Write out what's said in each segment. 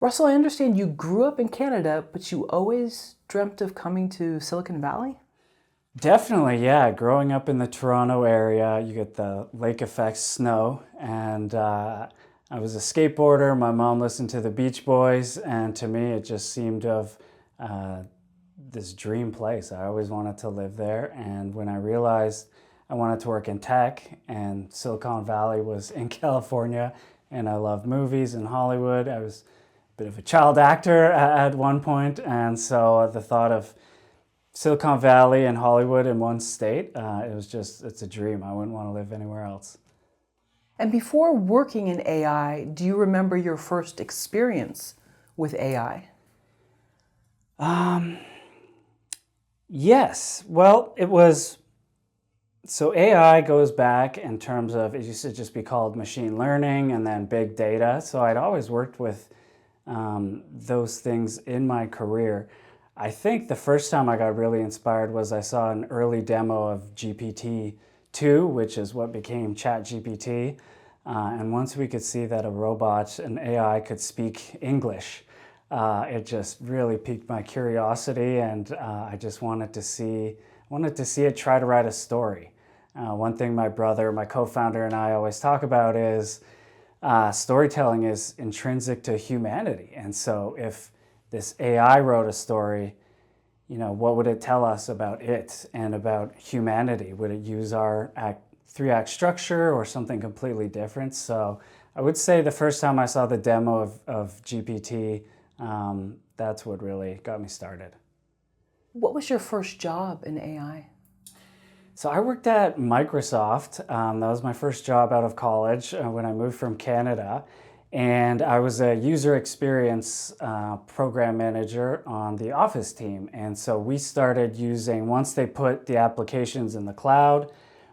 Russell, I understand you grew up in Canada, but you always dreamt of coming to Silicon Valley? Definitely, yeah. Growing up in the Toronto area, you get the lake effect snow, and I was a skateboarder. My mom listened to the Beach Boys, and to me, it just seemed of uh, this dream place. I always wanted to live there, and when I realized I wanted to work in tech, and Silicon Valley was in California, and I love movies and Hollywood, I was a bit of a child actor at one point, and so the thought of Silicon Valley and Hollywood in one state, it's a dream. I wouldn't want to live anywhere else. And before working in AI, do you remember your first experience with AI? Yes. Well, so AI goes back in terms of, it used to just be called machine learning and then big data. So I'd always worked with those things in my career. I think the first time I got really inspired was I saw an early demo of GPT-2, which is what became ChatGPT. And once we could see that a robot, an AI, could speak English, it just really piqued my curiosity, and I just wanted to see it try to write a story. One thing my brother, my co-founder, and I always talk about is storytelling is intrinsic to humanity. And so if this AI wrote a story, what would it tell us about it and about humanity? Would it use our three-act structure or something completely different? So I would say the first time I saw the demo of GPT, that's what really got me started. What was your first job in AI? So I worked at Microsoft. That was my first job out of college when I moved from Canada. And I was a user experience program manager on the Office team. And so we started using, once they put the applications in the cloud,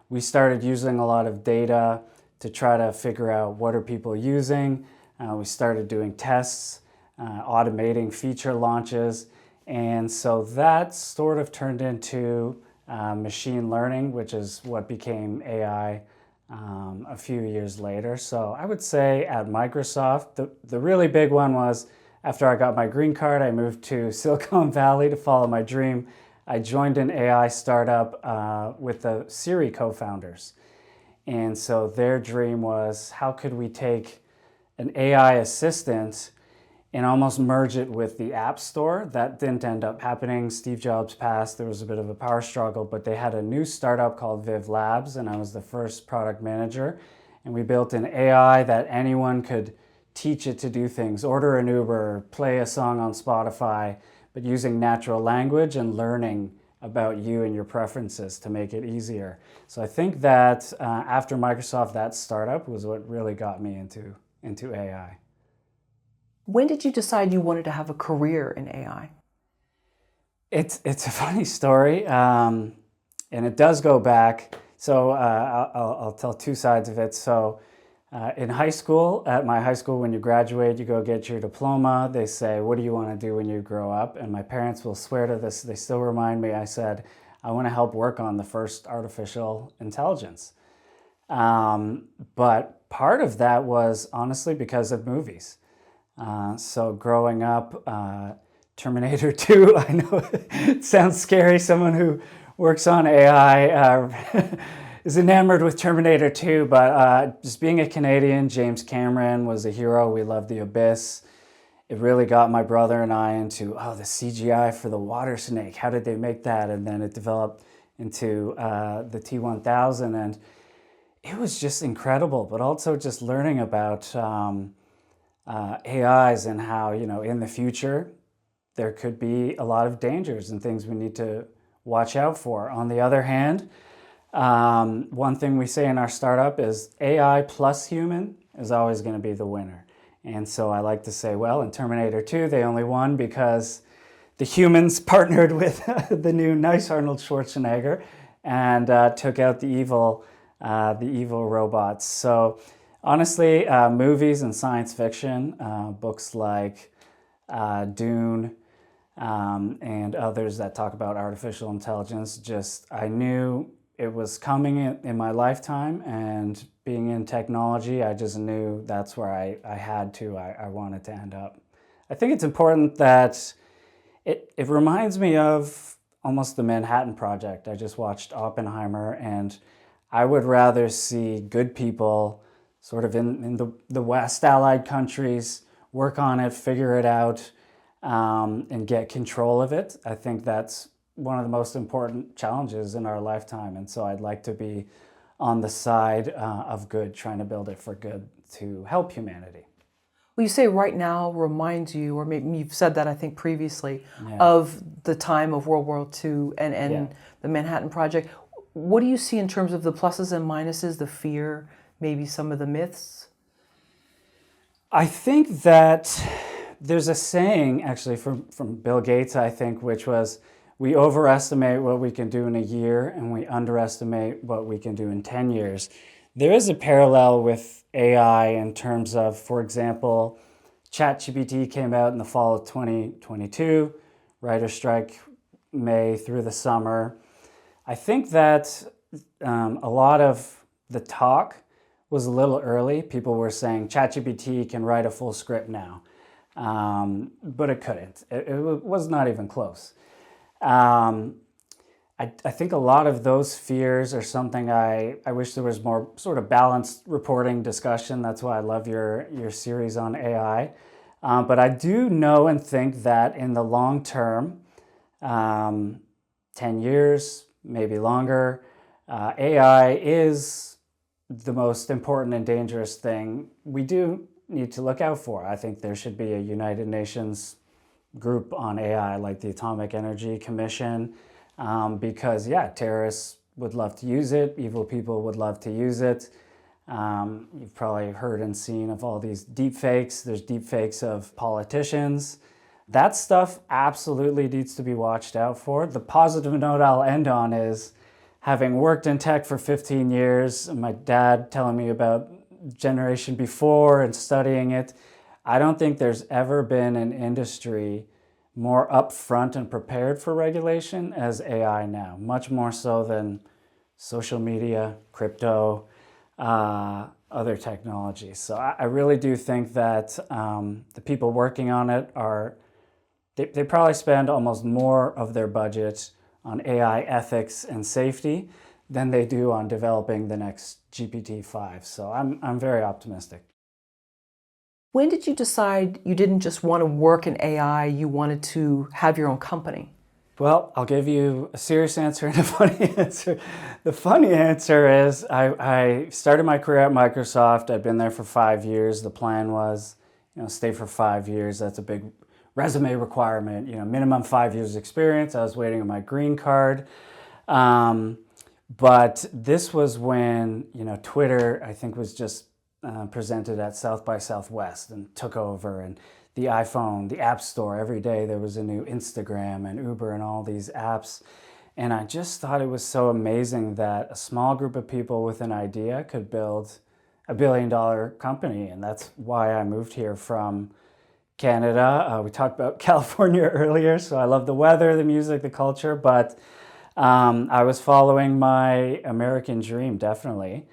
we started using a lot of data to try to figure out what are people using. We started doing tests, automating feature launches. And so that sort of turned into machine learning, which is what became AI a few years later. So I would say at Microsoft, the really big one was after I got my green card, I moved to Silicon Valley to follow my dream. I joined an AI startup with the Siri co-founders. And so their dream was, how could we take an AI assistant and almost merge it with the App Store? That didn't end up happening. Steve Jobs passed. There was a bit of a power struggle, but they had a new startup called Viv Labs, and I was the first product manager. And we built an AI that anyone could teach it to do things, order an Uber, play a song on Spotify, but using natural language and learning about you and your preferences to make it easier. So I think that after Microsoft, that startup was what really got me into AI. When did you decide you wanted to have a career in AI? It's a funny story, and it does go back. So I'll tell two sides of it. So in high school, at my high school, when you graduate, you go get your diploma. They say, what do you want to do when you grow up? And my parents will swear to this. They still remind me, I said, I want to help work on the first artificial intelligence. But part of that was honestly because of movies. So growing up, Terminator 2, I know it sounds scary. Someone who works on AI is enamored with Terminator 2, but just being a Canadian, James Cameron was a hero. We loved The Abyss. It really got my brother and I into, the CGI for the water snake. How did they make that? And then it developed into the T-1000, and it was just incredible, but also just learning about AIs and how, in the future, there could be a lot of dangers and things we need to watch out for. On the other hand, one thing we say in our startup is AI plus human is always going to be the winner. And so I like to say, well, in Terminator 2, they only won because the humans partnered with the new nice Arnold Schwarzenegger and took out the evil robots. So honestly, movies and science fiction, books like Dune and others that talk about artificial intelligence, I knew it was coming in my lifetime, and being in technology, I just knew that's where I wanted to end up. I think it's important that it reminds me of almost the Manhattan Project. I just watched Oppenheimer, and I would rather see good people sort of in the West allied countries work on it, figure it out, and get control of it. I think that's one of the most important challenges in our lifetime. And so I'd like to be on the side of good, trying to build it for good to help humanity. Well, you say right now reminds you, or maybe you've said that I think previously, Yeah. of the time of World War II and Yeah. the Manhattan Project. What do you see in terms of the pluses and minuses, the fear, maybe some of the myths? I think that there's a saying actually from Bill Gates, I think, which was, we overestimate what we can do in a year and we underestimate what we can do in 10 years. There is a parallel with AI in terms of, for example, ChatGPT came out in the fall of 2022, writer strike May through the summer. I think that a lot of the talk was a little early. People were saying ChatGPT can write a full script now, but it couldn't. It was not even close. I think a lot of those fears are something I wish there was more sort of balanced reporting discussion. That's why I love your series on AI. But I do know and think that in the long term, 10 years, maybe longer, AI is the most important and dangerous thing we do need to look out for. I think there should be a United Nations group on AI, like the Atomic Energy Commission, because terrorists would love to use it, evil people would love to use it. You've probably heard and seen of all these deep fakes. There's deep fakes of politicians. That stuff absolutely needs to be watched out for. The positive note I'll end on is, having worked in tech for 15 years, and my dad telling me about generation before and studying it, I don't think there's ever been an industry more upfront and prepared for regulation as AI now, much more so than social media, crypto, other technologies. So I really do think that the people working on it they probably spend almost more of their budget on AI ethics and safety than they do on developing the next GPT-5. So I'm very optimistic. When did you decide you didn't just want to work in AI, you wanted to have your own company? Well, I'll give you a serious answer and a funny answer. The funny answer is I started my career at Microsoft. I'd been there for 5 years. The plan was, stay for 5 years. That's a big resume requirement, minimum 5 years experience. I was waiting on my green card. But this was when, Twitter, I think, was just presented at South by Southwest and took over, and the iPhone, the App Store, every day there was a new Instagram and Uber and all these apps. And I just thought it was so amazing that a small group of people with an idea could build a billion-dollar company. And that's why I moved here from Canada. We talked about California earlier, so I love the weather, the music, the culture, but I was following my American dream, definitely.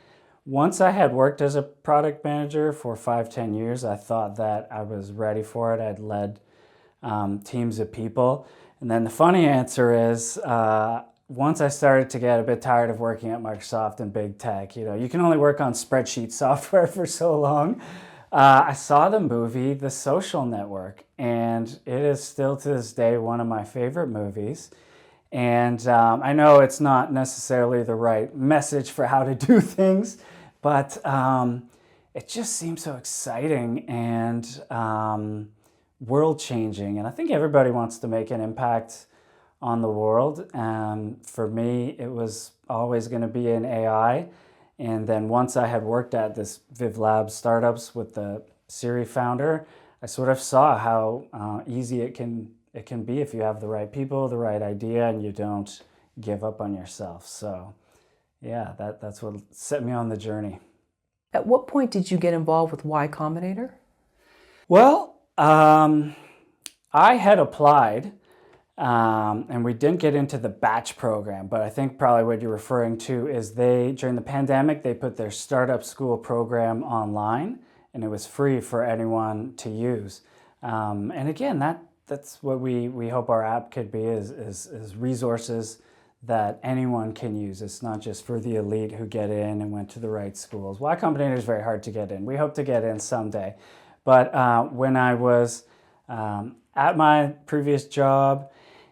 Once I had worked as a product manager for 5-10 years, I thought that I was ready for it. I'd led teams of people. And then the funny answer is, once I started to get a bit tired of working at Microsoft and big tech, you can only work on spreadsheet software for so long. I saw the movie The Social Network, and it is still to this day one of my favorite movies. And I know it's not necessarily the right message for how to do things, but it just seems so exciting and world-changing. And I think everybody wants to make an impact on the world. And for me, it was always going to be in AI. And then once I had worked at this Viv Labs startups with the Siri founder, I sort of saw how easy it can be if you have the right people, the right idea, and you don't give up on yourself. So yeah, that's what set me on the journey. At what point did you get involved with Y Combinator? Well, I had applied, and we didn't get into the batch program, but I think probably what you're referring to is during the pandemic, they put their startup school program online, and it was free for anyone to use. And again, that's what we hope our app could be, is resources that anyone can use. It's not just for the elite who get in and went to the right schools. Y Combinator is very hard to get in. We hope to get in someday. But when I was at my previous job,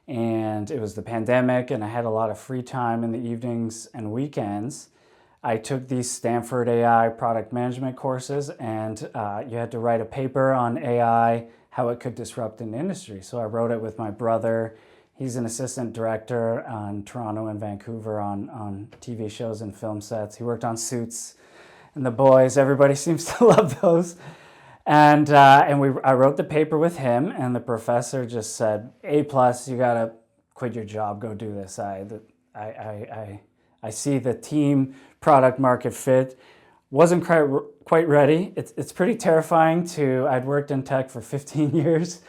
and it was the pandemic, and I had a lot of free time in the evenings and weekends, I took these Stanford AI product management courses, and you had to write a paper on AI, how it could disrupt an industry. So I wrote it with my brother. He's an assistant director in Toronto and Vancouver on TV shows and film sets. He worked on Suits and The Boys. Everybody seems to love those. And I wrote the paper with him, and the professor just said, A+, you gotta quit your job, go do this. I see the team product market fit. Wasn't quite ready. It's pretty terrifying I'd worked in tech for 15 years,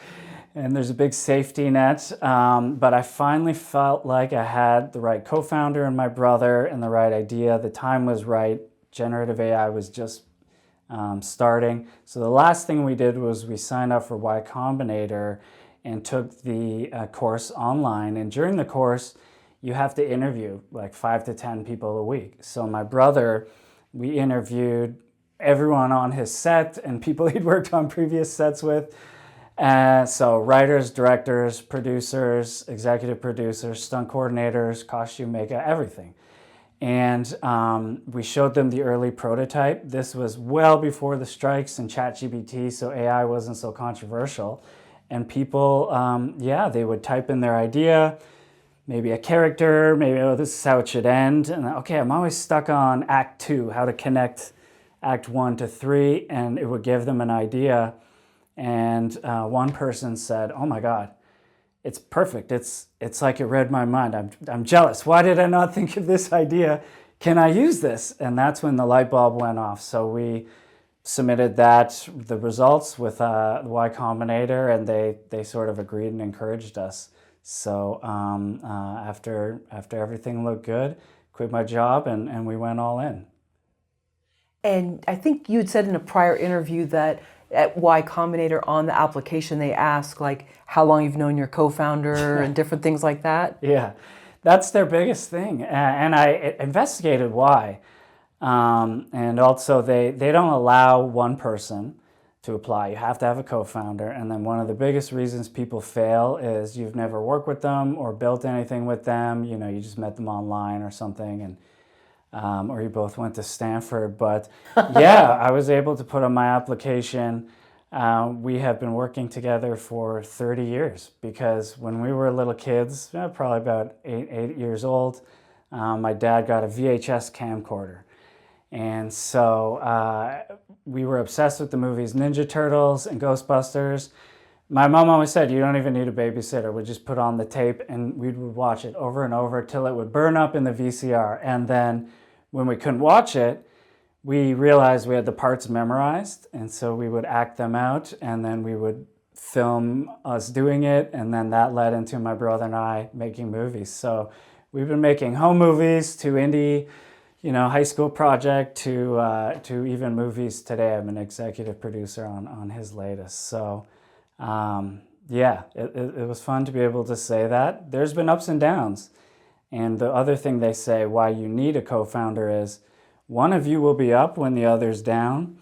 and there's a big safety net, but I finally felt like I had the right co-founder and my brother and the right idea. The time was right. Generative AI was just starting. So the last thing we did was we signed up for Y Combinator and took the course online. And during the course, you have to interview like 5 to 10 people a week. So my brother, we interviewed everyone on his set and people he'd worked on previous sets with. So writers, directors, producers, executive producers, stunt coordinators, costume maker, everything. And we showed them the early prototype. This was well before the strikes and ChatGPT, so AI wasn't so controversial. And people, they would type in their idea, maybe a character, maybe, oh, this is how it should end. And okay, I'm always stuck on Act 2, how to connect Act 1 to 3, and it would give them an idea. And one person said, oh my God, it's perfect. It's like it read my mind. I'm jealous. Why did I not think of this idea? Can I use this? And that's when the light bulb went off. So we submitted the results with Y Combinator, and they sort of agreed and encouraged us. So after everything looked good, quit my job and we went all in. And I think you had said in a prior interview that at Y Combinator on the application, they ask like how long you've known your co-founder and different things like that. Yeah, that's their biggest thing. And I investigated why. And also they don't allow one person to apply. You have to have a co-founder. And then one of the biggest reasons people fail is you've never worked with them or built anything with them. You know, you just met them online or something, and or you both went to Stanford. But yeah, I was able to put on my application, we have been working together for 30 years, because when we were little kids, probably about 8 years old, my dad got a VHS camcorder. And so we were obsessed with the movies Ninja Turtles and Ghostbusters. My mom always said, you don't even need a babysitter. We'd just put on the tape and we would watch it over and over till it would burn up in the VCR. And then when we couldn't watch it, we realized we had the parts memorized. And so we would act them out, and then we would film us doing it. And then that led into my brother and I making movies. So we've been making home movies to indie, high school project to even movies today. I'm an executive producer on his latest. So it was fun to be able to say that. There's been ups and downs. And the other thing they say why you need a co-founder is one of you will be up when the other's down,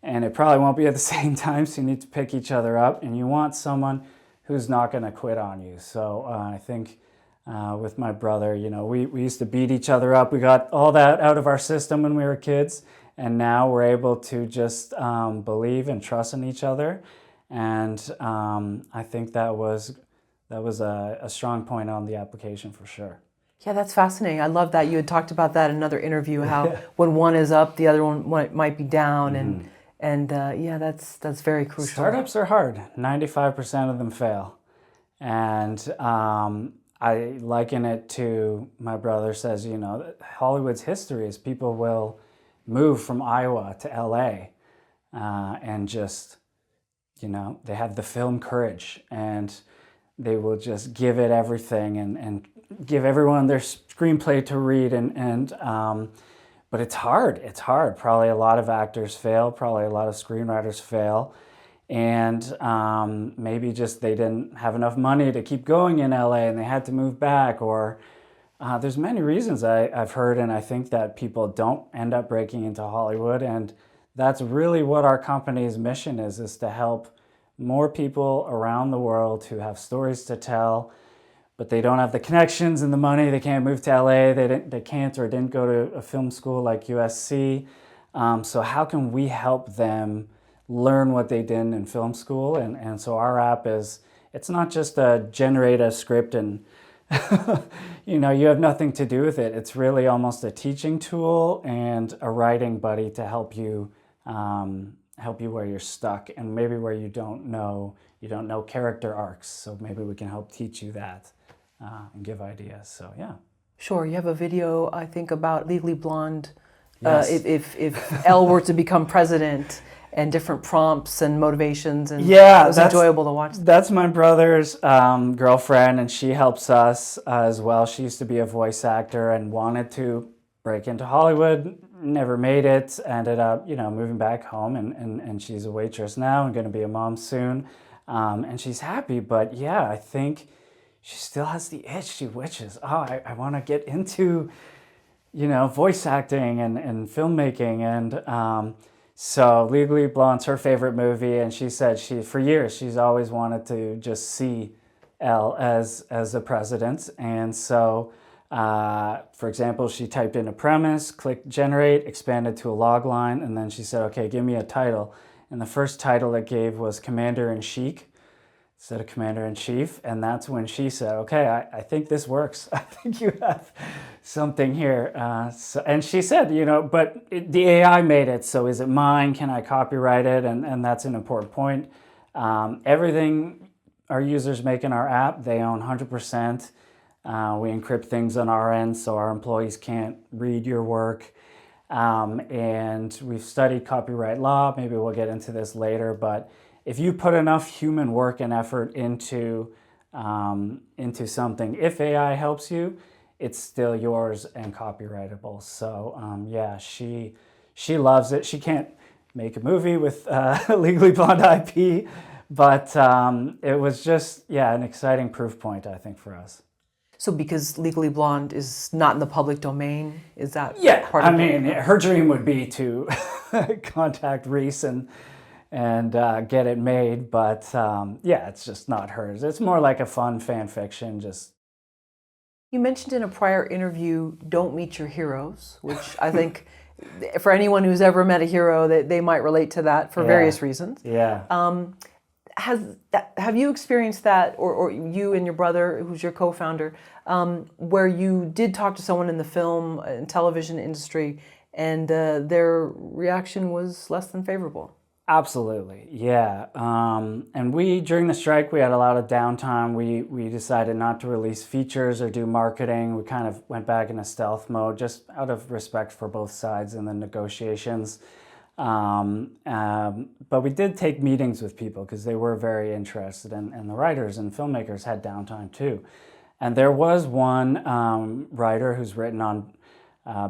and it probably won't be at the same time, so you need to pick each other up, and you want someone who's not going to quit on you. So I think with my brother, we used to beat each other up. We got all that out of our system when we were kids, and now we're able to just believe and trust in each other. And I think that was a strong point on the application for sure. Yeah, that's fascinating. I love that. You had talked about that in another interview, how when one is up, the other one might be down. Mm-hmm. And that's very crucial. Startups are hard. 95% of them fail. And I liken it to, my brother says, Hollywood's history is people will move from Iowa to LA and just, they have the film courage, and they will just give it everything and give everyone their screenplay to read. But it's hard. It's hard. Probably a lot of actors fail. Probably a lot of screenwriters fail. and maybe just they didn't have enough money to keep going in LA and they had to move back, or there's many reasons I've heard, and I think that people don't end up breaking into Hollywood, and that's really what our company's mission is to help more people around the world who have stories to tell, but they don't have the connections and the money. They can't move to LA. They can't or didn't go to a film school like USC. So how can we help them learn what they did in film school? And so our app it's not just a generate a script and you have nothing to do with it. It's really almost a teaching tool and a writing buddy to help you where you're stuck and maybe where you don't know character arcs. So maybe we can help teach you that and give ideas. So yeah. Sure. You have a video, I think, about Legally Blonde. Yes. If Elle were to become president, and different prompts and motivations, and yeah, it was enjoyable to watch. That's my brother's girlfriend, and she helps us as well. She used to be a voice actor and wanted to break into Hollywood, never made it, ended up moving back home, and she's a waitress now and going to be a mom soon, and she's happy. But yeah, I think she still has the itch. She wishes, I want to get into voice acting and filmmaking, and so Legally Blonde's her favorite movie, and she said for years she's always wanted to just see Elle as the president. And so, for example, she typed in a premise, clicked generate, expanded to a log line, and then she said, okay, give me a title. And the first title it gave was Commander-in-Chief instead of Commander-in-Chief. And that's when she said, okay, I think this works. I think you have something here. And she said, but the AI made it, so is it mine? Can I copyright it? And that's an important point. Everything our users make in our app, they own 100%. We encrypt things on our end so our employees can't read your work. And we've studied copyright law. Maybe we'll get into this later, but if you put enough human work and effort into something, if AI helps you, it's still yours and copyrightable. So yeah, she loves it. She can't make a movie with Legally Blonde IP, but it was just an exciting proof point, I think, for us. So because Legally Blonde is not in the public domain, is that part of it? I mean, her dream would be to contact Reese and get it made, but it's just not hers. It's more like a fun fan fiction. Just you mentioned in a prior interview, don't meet your heroes, which I think for anyone who's ever met a hero, they might relate to that for various reasons. Yeah. Have you experienced that, or you and your brother, who's your co-founder, where you did talk to someone in the film and television industry, and their reaction was less than favorable? Absolutely, yeah. And during the strike, we had a lot of downtime. We decided not to release features or do marketing. We kind of went back into stealth mode, just out of respect for both sides in the negotiations. But we did take meetings with people because they were very interested, and the writers and filmmakers had downtime too. And there was one writer who's written on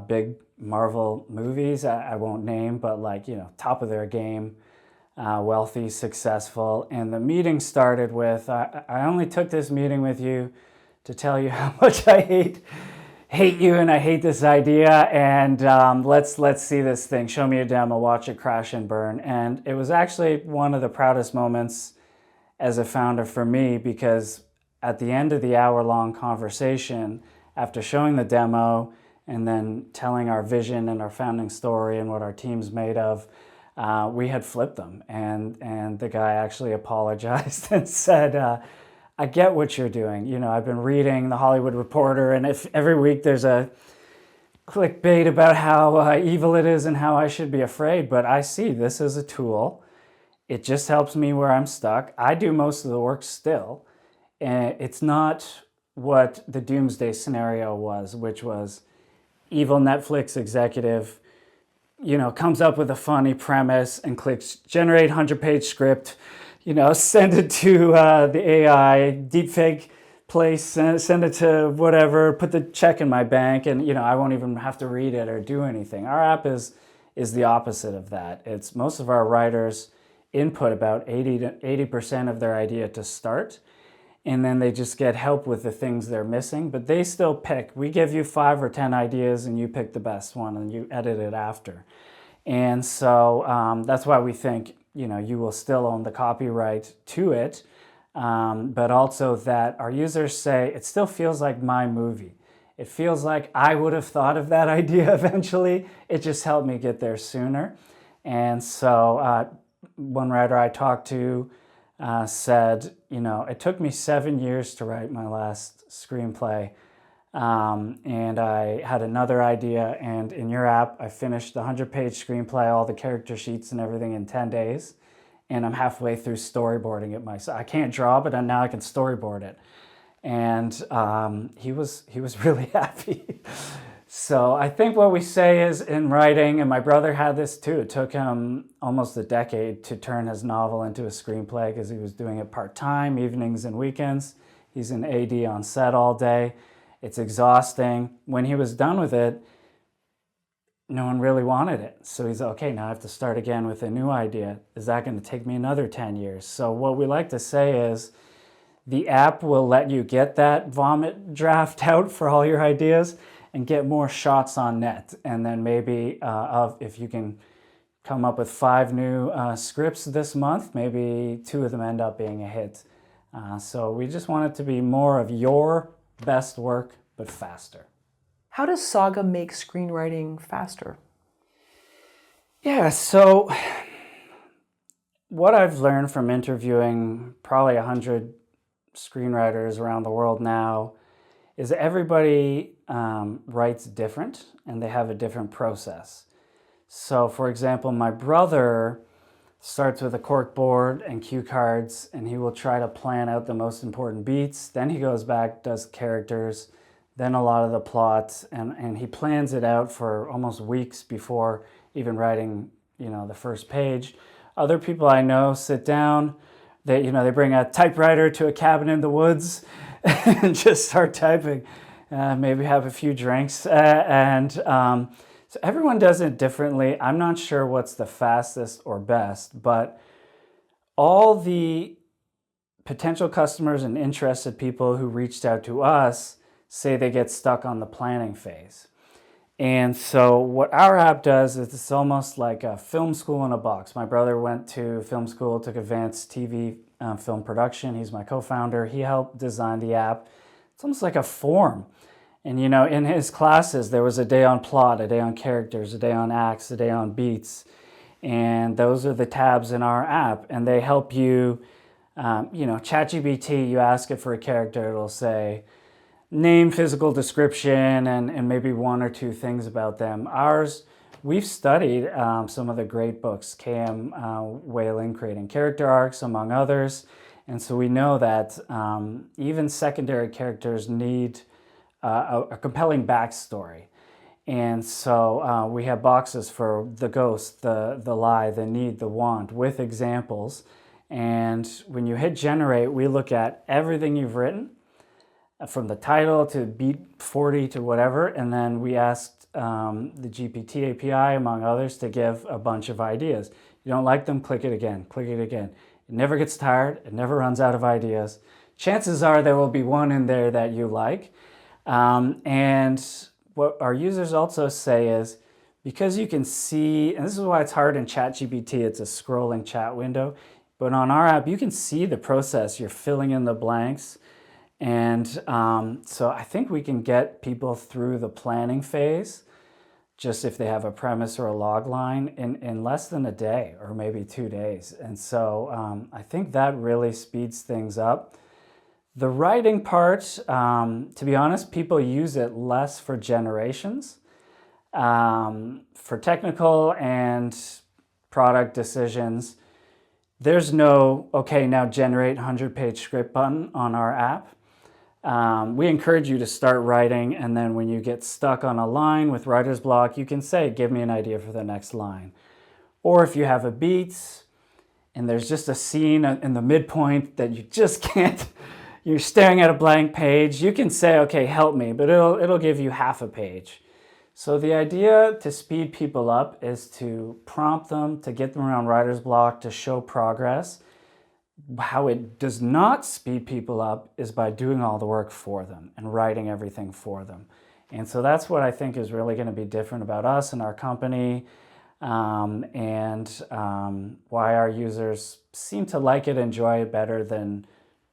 big Marvel movies, I won't name, but top of their game, wealthy, successful. And the meeting started with, I only took this meeting with you to tell you how much I hate you and I hate this idea, and let's see this thing. Show me a demo, watch it crash and burn. And it was actually one of the proudest moments as a founder for me, because at the end of the hour-long conversation, after showing the demo and then telling our vision and our founding story and what our team's made of, we had flipped them. And the guy actually apologized and said, I get what you're doing. I've been reading The Hollywood Reporter, and if every week there's a clickbait about how evil it is and how I should be afraid, but I see this as a tool. It just helps me where I'm stuck. I do most of the work still. And it's not what the doomsday scenario was, which was evil Netflix executive, comes up with a funny premise and clicks generate 100-page script, send it to the AI, deepfake place, send it to whatever, put the check in my bank, and I won't even have to read it or do anything. Our app is the opposite of that. It's most of our writers input about 80% of their idea to start, and then they just get help with the things they're missing, but they still pick. We give you 5 or 10 ideas and you pick the best one and you edit it after. And so that's why we think, you will still own the copyright to it, but also that our users say, it still feels like my movie. It feels like I would have thought of that idea eventually. It just helped me get there sooner. And so one writer I talked to said, it took me 7 years to write my last screenplay. And I had another idea, and in your app, I finished the 100-page screenplay, all the character sheets and everything in 10 days. And I'm halfway through storyboarding it myself. I can't draw, but now I can storyboard it. And he was really happy. So I think what we say is in writing, and my brother had this too, it took him almost a decade to turn his novel into a screenplay because he was doing it part-time, evenings and weekends. He's an AD on set all day. It's exhausting. When he was done with it, no one really wanted it. So he's like, okay, now I have to start again with a new idea. Is that going to take me another 10 years? So what we like to say is the app will let you get that vomit draft out for all your ideas and get more shots on net. And then maybe if you can come up with 5 new scripts this month, maybe 2 of them end up being a hit. So we just want it to be more of your best work, but faster. How does Saga make screenwriting faster? Yeah, so what I've learned from interviewing probably 100 screenwriters around the world now is everybody writes different and they have a different process. So for example, my brother starts with a cork board and cue cards, and he will try to plan out the most important beats. Then he goes back, does characters, then a lot of the plot, and he plans it out for almost weeks before even writing, the first page. Other people I know sit down, they bring a typewriter to a cabin in the woods and just start typing, maybe have a few drinks. So everyone does it differently. I'm not sure what's the fastest or best, but all the potential customers and interested people who reached out to us say they get stuck on the planning phase. And so what our app does is it's almost like a film school in a box. My brother went to film school, took advanced TV film production. He's my co-founder. He helped design the app. It's almost like a form. And in his classes, there was a day on plot, a day on characters, a day on acts, a day on beats. And those are the tabs in our app. And they help you, ChatGPT, you ask it for a character, it'll say, name, physical description, and maybe 1 or 2 things about them. Ours, we've studied some of the great books, K.M. Whalen, Creating Character Arcs, among others. And so we know that even secondary characters need a compelling backstory. And so we have boxes for the ghost, the lie, the need, the want, with examples. And when you hit generate, we look at everything you've written, from the title to beat 40 to whatever, and then we asked the GPT API, among others, to give a bunch of ideas. You don't like them, click it again, click it again. It never gets tired, it never runs out of ideas. Chances are there will be one in there that you like. And what our users also say is, because you can see, and this is why it's hard in ChatGPT, it's a scrolling chat window, but on our app, you can see the process, you're filling in the blanks. And so I think we can get people through the planning phase, just if they have a premise or a log line, in less than a day or maybe 2 days. And so I think that really speeds things up. The writing part, to be honest, people use it less for generations. For technical and product decisions, there's no, okay, now generate 100-page script button on our app. We encourage you to start writing, and then when you get stuck on a line with writer's block, you can say, give me an idea for the next line. Or if you have a beat and there's just a scene in the midpoint that you just can't, you're staring at a blank page, you can say, okay, help me, but it'll give you half a page. So the idea to speed people up is to prompt them, to get them around writer's block, to show progress. How it does not speed people up is by doing all the work for them and writing everything for them. And so that's what I think is really going to be different about us and our company, why our users seem to like it, enjoy it better than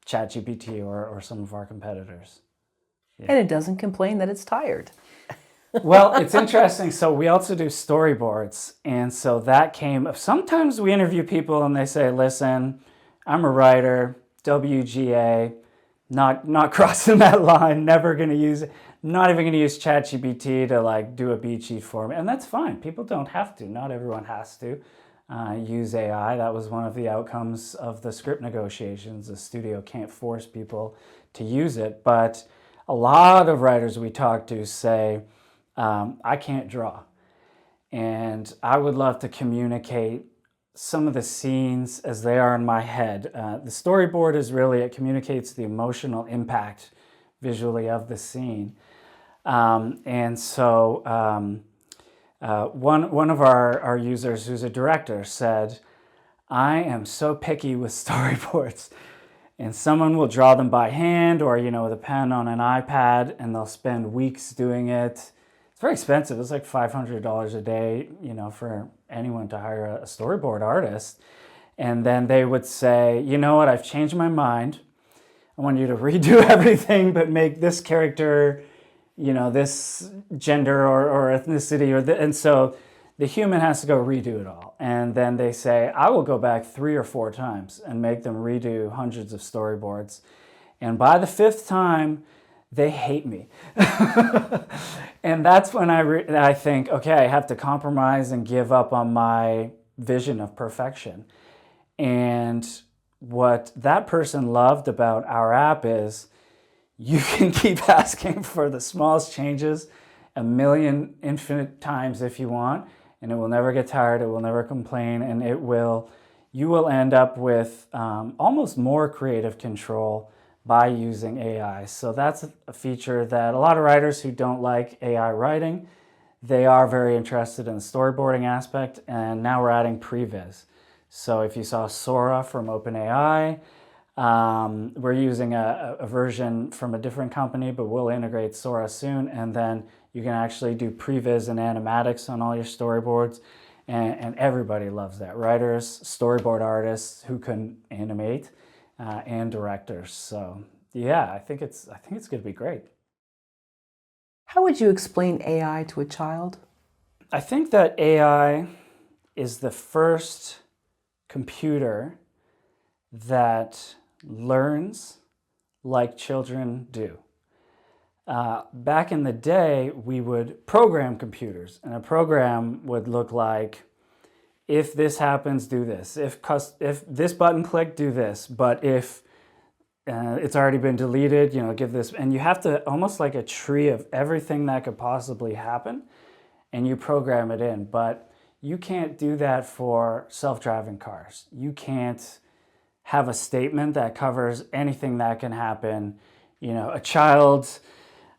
ChatGPT or some of our competitors. Yeah. And it doesn't complain that it's tired. Well, it's interesting. So we also do storyboards. And so that came, sometimes we interview people and they say, listen, I'm a writer, WGA, not crossing that line, never going to use it, not even going to use ChatGPT to like do a beat sheet for me. And that's fine. People don't have to. Not everyone has to use AI. That was one of the outcomes of the script negotiations. The studio can't force people to use it. But a lot of writers we talk to say, I can't draw. And I would love to communicate some of the scenes as they are in my head. The storyboard is really, it communicates the emotional impact visually of the scene. One of our users who's a director said, I am so picky with storyboards. And someone will draw them by hand or, with a pen on an iPad, and they'll spend weeks doing it. It's very expensive. It's like $500 a day, for anyone to hire a storyboard artist. And then they would say, you know what, I've changed my mind. I want you to redo everything, but make this character, this gender or ethnicity, and so the human has to go redo it all. And then they say, I will go back 3 or 4 times and make them redo hundreds of storyboards. And by the 5th time, they hate me. And that's when I think, okay, I have to compromise and give up on my vision of perfection. And what that person loved about our app is you can keep asking for the smallest changes a million infinite times if you want, and it will never get tired, it will never complain, and you will end up with almost more creative control by using AI. So that's a feature that a lot of writers who don't like AI writing, they are very interested in the storyboarding aspect, and now we're adding previs. So if you saw Sora from OpenAI, we're using a version from a different company, but we'll integrate Sora soon, and then you can actually do previs and animatics on all your storyboards, and everybody loves that. Writers, storyboard artists who can animate, and directors. So yeah, I think it's going to be great. How would you explain AI to a child? I think that AI is the first computer that learns like children do. Back in the day, we would program computers, and a program would look like, if this happens, do this. If this button click, do this. But if it's already been deleted, give this. And you have to, almost like a tree of everything that could possibly happen, and you program it in. But you can't do that for self-driving cars. You can't have a statement that covers anything that can happen. A child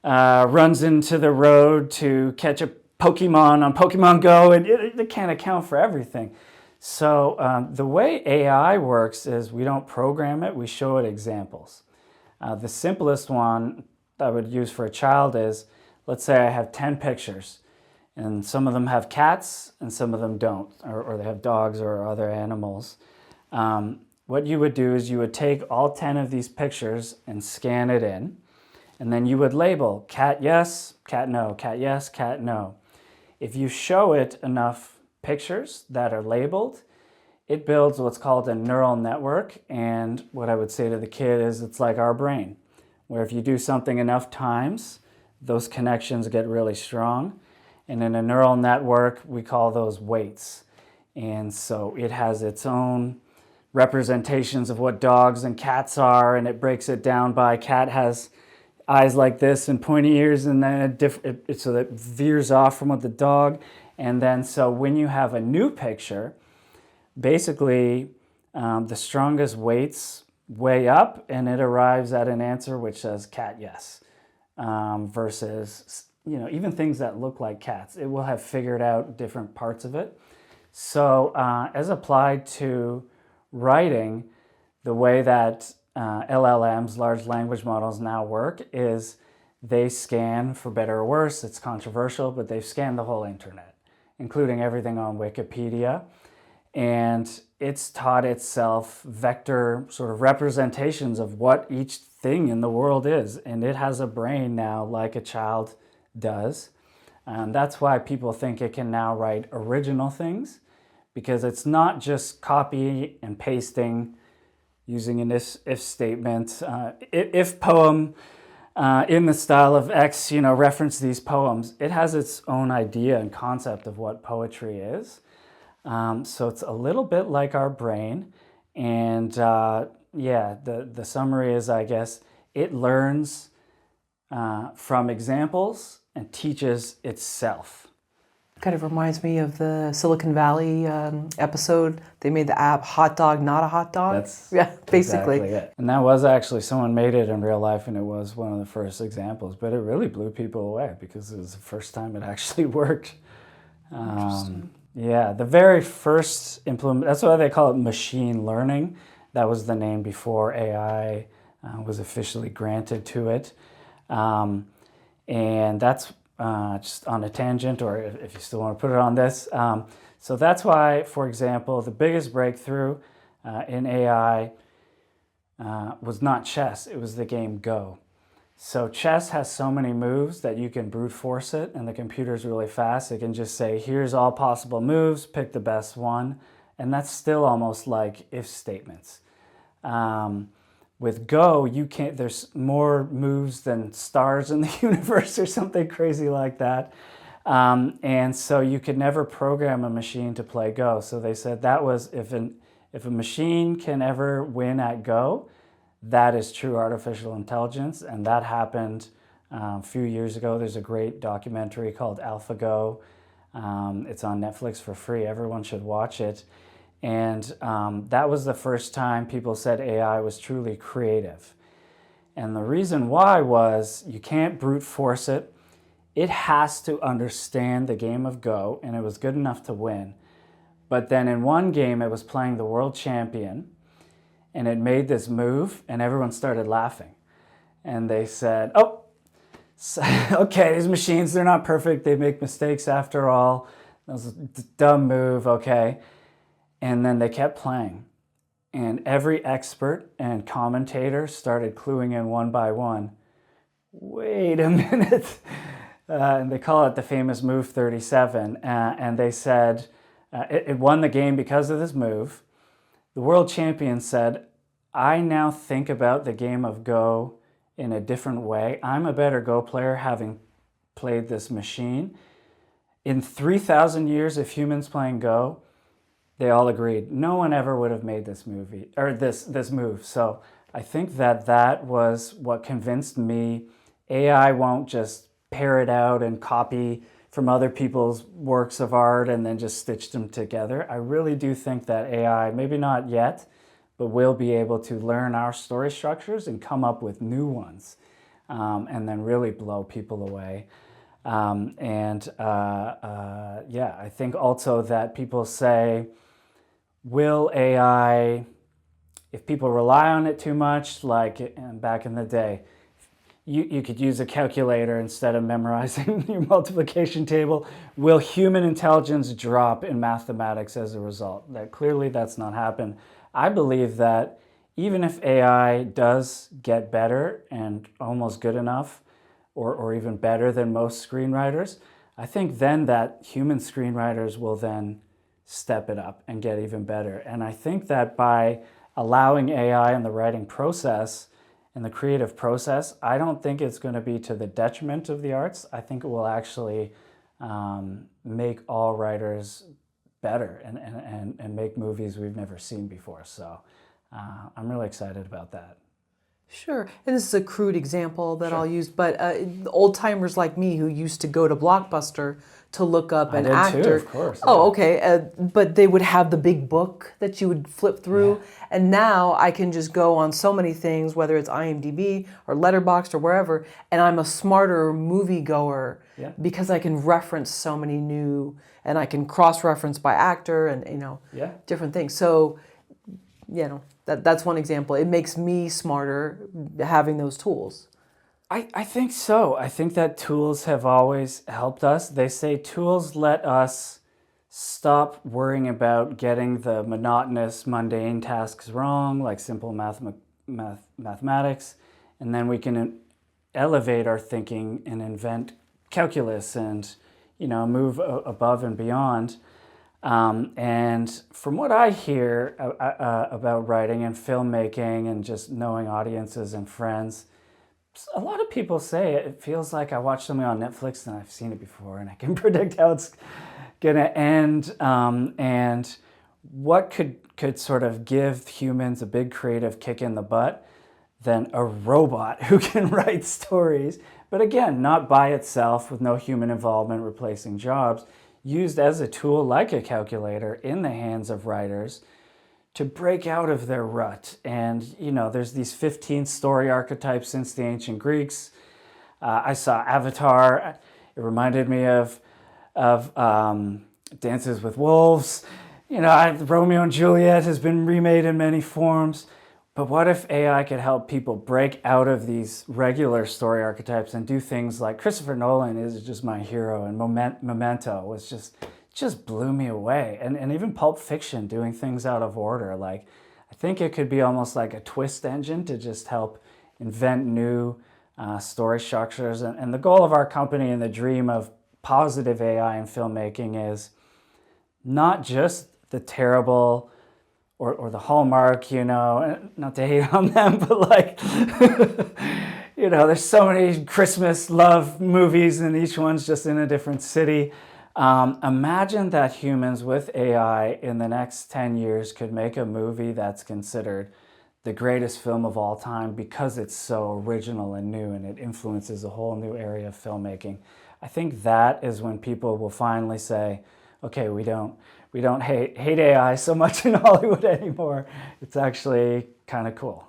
runs into the road to catch a Pokemon on Pokemon Go, and it can't account for everything. So the way AI works is we don't program it, we show it examples. The simplest one that I would use for a child is, let's say I have 10 pictures, and some of them have cats and some of them don't, or they have dogs or other animals. What you would do is you would take all 10 of these pictures and scan it in, and then you would label cat yes, cat no, cat yes, cat no. If you show it enough pictures that are labeled, it builds what's called a neural network. And what I would say to the kid is, it's like our brain, where if you do something enough times, those connections get really strong. And in a neural network, we call those weights. And so it has its own representations of what dogs and cats are, and it breaks it down by cat has eyes like this and pointy ears, and then so that veers off from what the dog. And then so when you have a new picture, basically the strongest weights weigh up, and it arrives at an answer which says cat yes, versus even things that look like cats. It will have figured out different parts of it. So as applied to writing, the way that LLMs, large language models, now work is they scan, for better or worse, it's controversial, but they've scanned the whole internet, including everything on Wikipedia. And it's taught itself vector sort of representations of what each thing in the world is. And it has a brain now like a child does. And that's why people think it can now write original things, because it's not just copy and pasting using an if statement. If poem in the style of X, reference these poems. It has its own idea and concept of what poetry is. So it's a little bit like our brain. And the summary is, I guess, it learns from examples and teaches itself. Kind of reminds me of the Silicon Valley episode. They made the app Hot Dog, Not a Hot Dog. That's basically. Exactly it. And that was actually, someone made it in real life, and it was one of the first examples. But it really blew people away because it was the first time it actually worked. Yeah, the very first that's why they call it machine learning. That was the name before AI was officially granted to it. And that's just on a tangent, or if you still want to put it on this. So that's why, for example, the biggest breakthrough in AI was not chess, it was the game Go. So chess has so many moves that you can brute force it, and the computer's really fast. It can just say, here's all possible moves, pick the best one. And that's still almost like if statements. With Go, there's more moves than stars in the universe or something crazy like that. And so you could never program a machine to play Go. So they said that was, if a machine can ever win at Go, that is true artificial intelligence. And that happened a few years ago. There's a great documentary called AlphaGo. It's on Netflix for free. Everyone should watch it. And that was the first time people said AI was truly creative. And the reason why was you can't brute force it. It has to understand the game of Go, and it was good enough to win. But then in one game, it was playing the world champion, and it made this move, and everyone started laughing. And they said, oh, okay, these machines, they're not perfect. They make mistakes after all. That was a dumb move, okay. And then they kept playing. And every expert and commentator started cluing in one by one. Wait a minute. And they call it the famous move 37. And they said it won the game because of this move. The world champion said, I now think about the game of Go in a different way. I'm a better Go player having played this machine. In 3,000 years of humans playing Go, they all agreed no one ever would have made this move. So I think that was what convinced me AI won't just parrot out and copy from other people's works of art and then just stitch them together. I really do think that AI, maybe not yet, but will be able to learn our story structures and come up with new ones, and then really blow people away. I think also that people say, will AI, if people rely on it too much, like back in the day, you could use a calculator instead of memorizing your multiplication table. Will human intelligence drop in mathematics as a result? Clearly that's not happened. I believe that even if AI does get better and almost good enough, or even better than most screenwriters, I think then that human screenwriters will then step it up and get even better. And I think that by allowing AI in the writing process, in the creative process, I don't think it's going to be to the detriment of the arts. I think it will actually make all writers better and make movies we've never seen before. So I'm really excited about that. Sure. And this is a crude example that I'll use, but old timers like me who used to go to Blockbuster to look up I an did too, actor. of course. Oh, Yeah. okay. But they would have the big book that you would flip through. Yeah. And now I can just go on so many things, whether it's IMDb or Letterboxd or wherever, and I'm a smarter moviegoer Yeah. because I can reference so many new, and I can cross-reference by actor and, Yeah. different things. So, that's one example. It makes me smarter having those tools. I think so. I think that tools have always helped us. They say tools let us stop worrying about getting the monotonous, mundane tasks wrong, like simple mathematics, and then we can elevate our thinking and invent calculus and, move above and beyond. And from what I hear about writing and filmmaking and just knowing audiences and friends, a lot of people say it feels like I watched something on Netflix and I've seen it before and I can predict how it's going to end. And what could sort of give humans a big creative kick in the butt than a robot who can write stories, but again, not by itself with no human involvement replacing jobs, used as a tool like a calculator in the hands of writers to break out of their rut. And, there's these 15 story archetypes since the ancient Greeks. I saw Avatar. It reminded me of Dances with Wolves. Romeo and Juliet has been remade in many forms. But what if AI could help people break out of these regular story archetypes and do things like Christopher Nolan is just my hero, and Memento was just blew me away. And even Pulp Fiction doing things out of order. Like, I think it could be almost like a twist engine to just help invent new story structures. And the goal of our company and the dream of positive AI in filmmaking is not just the terrible or the Hallmark, not to hate on them, but like, there's so many Christmas love movies and each one's just in a different city. Imagine that humans with AI in the next 10 years could make a movie that's considered the greatest film of all time because it's so original and new and it influences a whole new area of filmmaking. I think that is when people will finally say, okay, we don't hate AI so much in Hollywood anymore. It's actually kind of cool.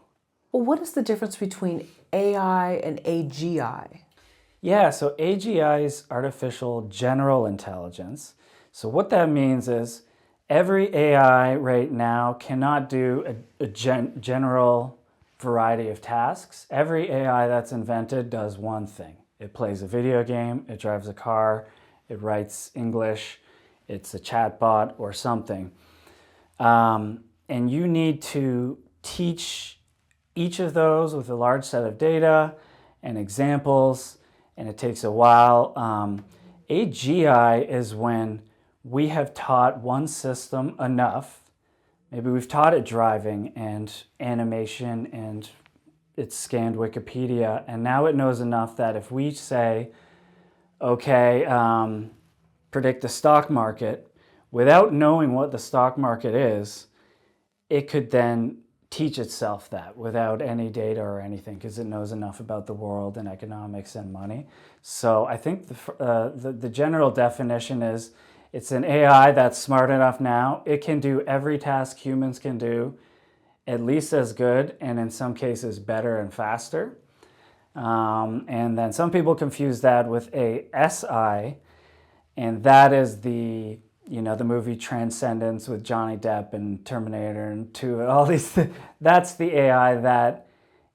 Well, what is the difference between AI and AGI? Yeah, so AGI is artificial general intelligence. So what that means is every AI right now cannot do a general variety of tasks. Every AI that's invented does one thing. It plays a video game, it drives a car, it writes English, it's a chatbot or something. And you need to teach each of those with a large set of data and examples, and it takes a while. AGI is when we have taught one system enough. Maybe we've taught it driving and animation and it's scanned Wikipedia, and now it knows enough that if we say, okay, predict the stock market, without knowing what the stock market is, it could then teach itself that without any data or anything because it knows enough about the world and economics and money. So I think the general definition is it's an AI that's smart enough now. It can do every task humans can do, at least as good, and in some cases better and faster. And then some people confuse that with a SI, and that is the movie Transcendence with Johnny Depp and Terminator and 2 and all these things. That's the AI that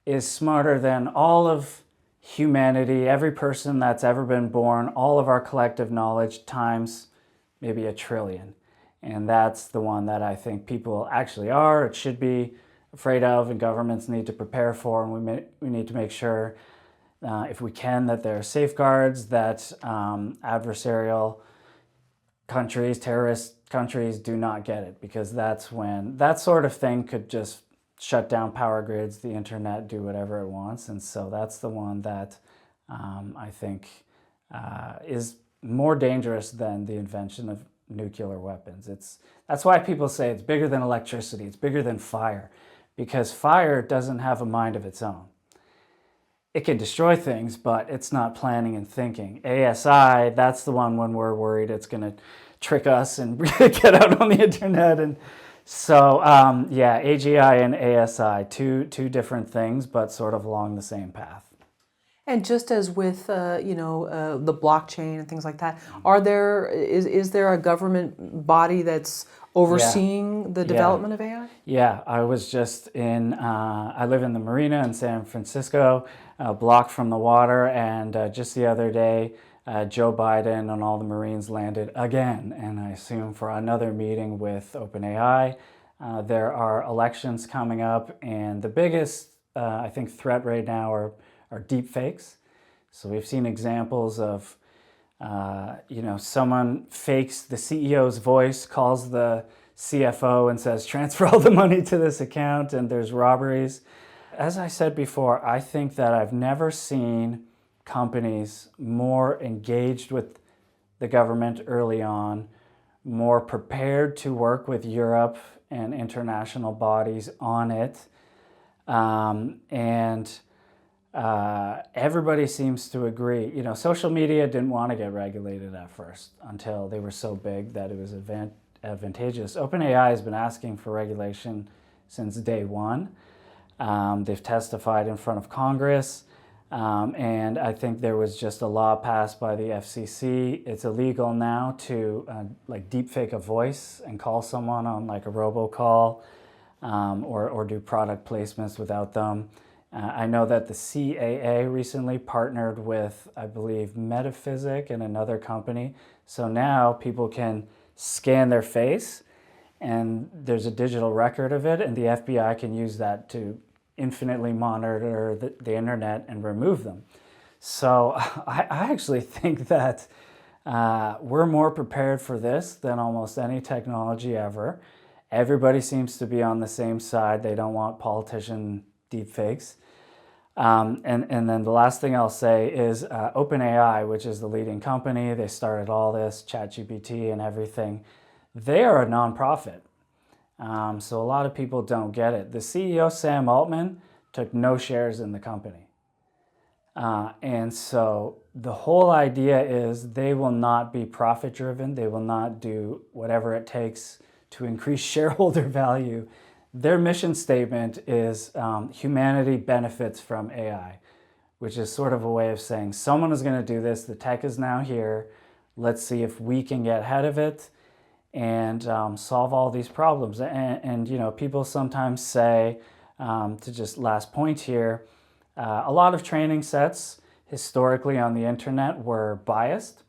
is smarter than all of humanity, every person that's ever been born, all of our collective knowledge times maybe 1 trillion. And that's the one that I think people actually are, it should be afraid of, and governments need to prepare for, and we need to make sure, if we can, that there are safeguards, that adversarial countries, terrorist countries do not get it, because that's when that sort of thing could just shut down power grids, the internet, do whatever it wants. And so that's the one that I think is more dangerous than the invention of nuclear weapons. That's why people say it's bigger than electricity, it's bigger than fire, because fire doesn't have a mind of its own. it can destroy things, but it's not planning and thinking. ASI, that's the one when we're worried it's going to trick us and get out on the internet. And so, yeah, AGI and ASI, two different things, but sort of along the same path. And just as with the blockchain and things like that, is there a government body that's overseeing the development of AI? Yeah, I was just I live in the marina in San Francisco, a block from the water, and just the other day, Joe Biden and all the Marines landed again, and I assume for another meeting with OpenAI. There are elections coming up, and the biggest, I think, threat right now are deep fakes. So we've seen examples of, someone fakes the CEO's voice, calls the CFO and says, transfer all the money to this account, and there's robberies. As I said before, I think that I've never seen companies more engaged with the government early on, more prepared to work with Europe and international bodies on it, and everybody seems to agree. Social media didn't want to get regulated at first until they were so big that it was advantageous. OpenAI has been asking for regulation since day one. They've testified in front of Congress, and I think there was just a law passed by the FCC. It's illegal now to deepfake a voice and call someone on like a robocall, or do product placements without them. I know that the CAA recently partnered with, I believe, Metaphysic and another company. So now people can scan their face and there's a digital record of it, and the FBI can use that to infinitely monitor the internet and remove them. So I actually think that we're more prepared for this than almost any technology ever. Everybody seems to be on the same side. They don't want politician deepfakes. And then the last thing I'll say is OpenAI, which is the leading company, they started all this, ChatGPT and everything. They are a nonprofit. So a lot of people don't get it. The CEO, Sam Altman, took no shares in the company. And so the whole idea is they will not be profit driven. They will not do whatever it takes to increase shareholder value. Their mission statement is humanity benefits from AI, which is sort of a way of saying someone is going to do this. The tech is now here. Let's see if we can get ahead of it and solve all these problems. And people sometimes say, to just last point here, a lot of training sets historically on the internet were biased.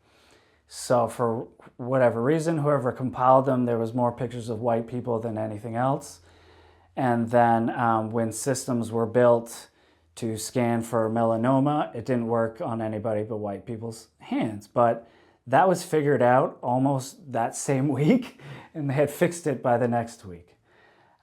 So for whatever reason, whoever compiled them, there was more pictures of white people than anything else. And then when systems were built to scan for melanoma, it didn't work on anybody but white people's hands. But that was figured out almost that same week, and they had fixed it by the next week,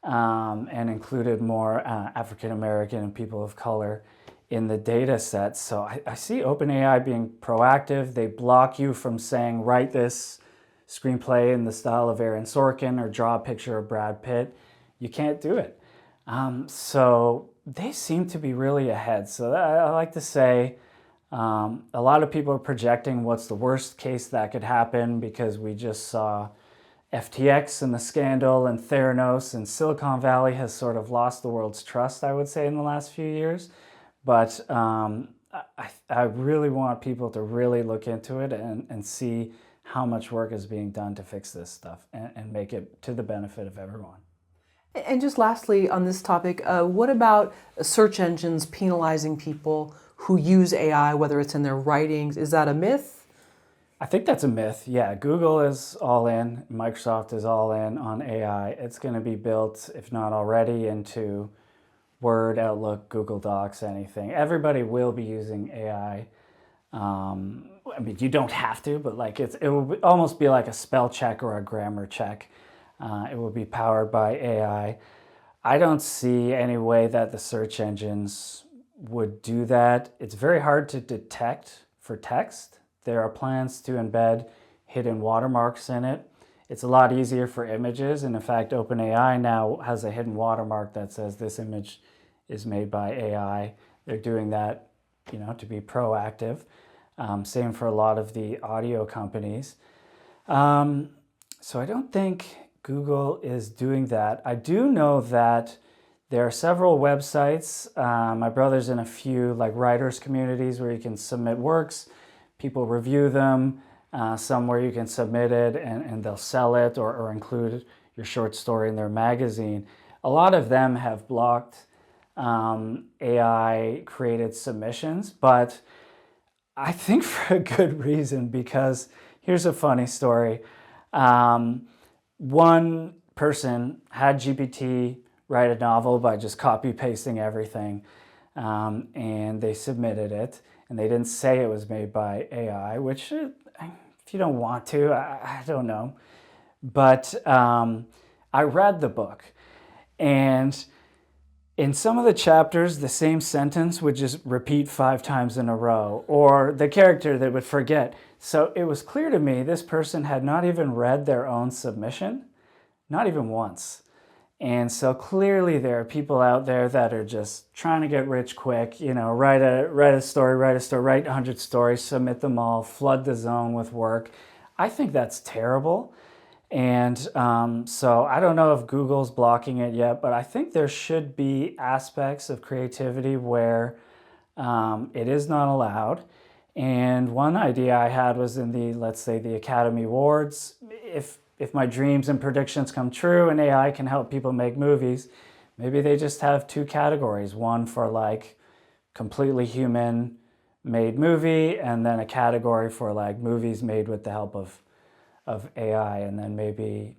and included more African American and people of color in the data set. So I see OpenAI being proactive. They block you from saying, write this screenplay in the style of Aaron Sorkin or draw a picture of Brad Pitt. You can't do it. So they seem to be really ahead. So I like to say a lot of people are projecting what's the worst case that could happen, because we just saw FTX and the scandal and Theranos, and Silicon Valley has sort of lost the world's trust, I would say, in the last few years. But I really want people to really look into it and see how much work is being done to fix this stuff and make it to the benefit of everyone. And just lastly on this topic, what about search engines penalizing people who use AI, whether it's in their writings? Is that a myth? I think that's a myth. Yeah, Google is all in, Microsoft is all in on AI. It's going to be built, if not already, into Word, Outlook, Google Docs, anything. Everybody will be using AI. I mean, you don't have to, but it will almost be like a spell check or a grammar check. It will be powered by AI. I don't see any way that the search engines would do that. It's very hard to detect for text. There are plans to embed hidden watermarks in it. It's a lot easier for images, and in fact, OpenAI now has a hidden watermark that says this image is made by AI. They're doing that to be proactive. Same for a lot of the audio companies. So I don't think Google is doing that. I do know that there are several websites. My brother's in a few like writers communities where you can submit works, people review them, some where you can submit it and they'll sell it or include your short story in their magazine. A lot of them have blocked AI created submissions, but I think for a good reason, because here's a funny story. One person had GPT write a novel by just copy pasting everything, and they submitted it, and they didn't say it was made by AI, which if you don't want to, I don't know. But I read the book, and in some of the chapters, the same sentence would just repeat 5 times in a row, or the character that would forget. So it was clear to me this person had not even read their own submission, not even once. And so clearly there are people out there that are just trying to get rich quick, write a story, write 100 stories, submit them all, flood the zone with work. I think that's terrible. And so I don't know if Google's blocking it yet, but I think there should be aspects of creativity where it is not allowed. And one idea I had was in let's say the Academy Awards. If my dreams and predictions come true and AI can help people make movies, maybe they just have 2 categories. One for like completely human made movie, and then a category for like movies made with the help of AI, and then maybe,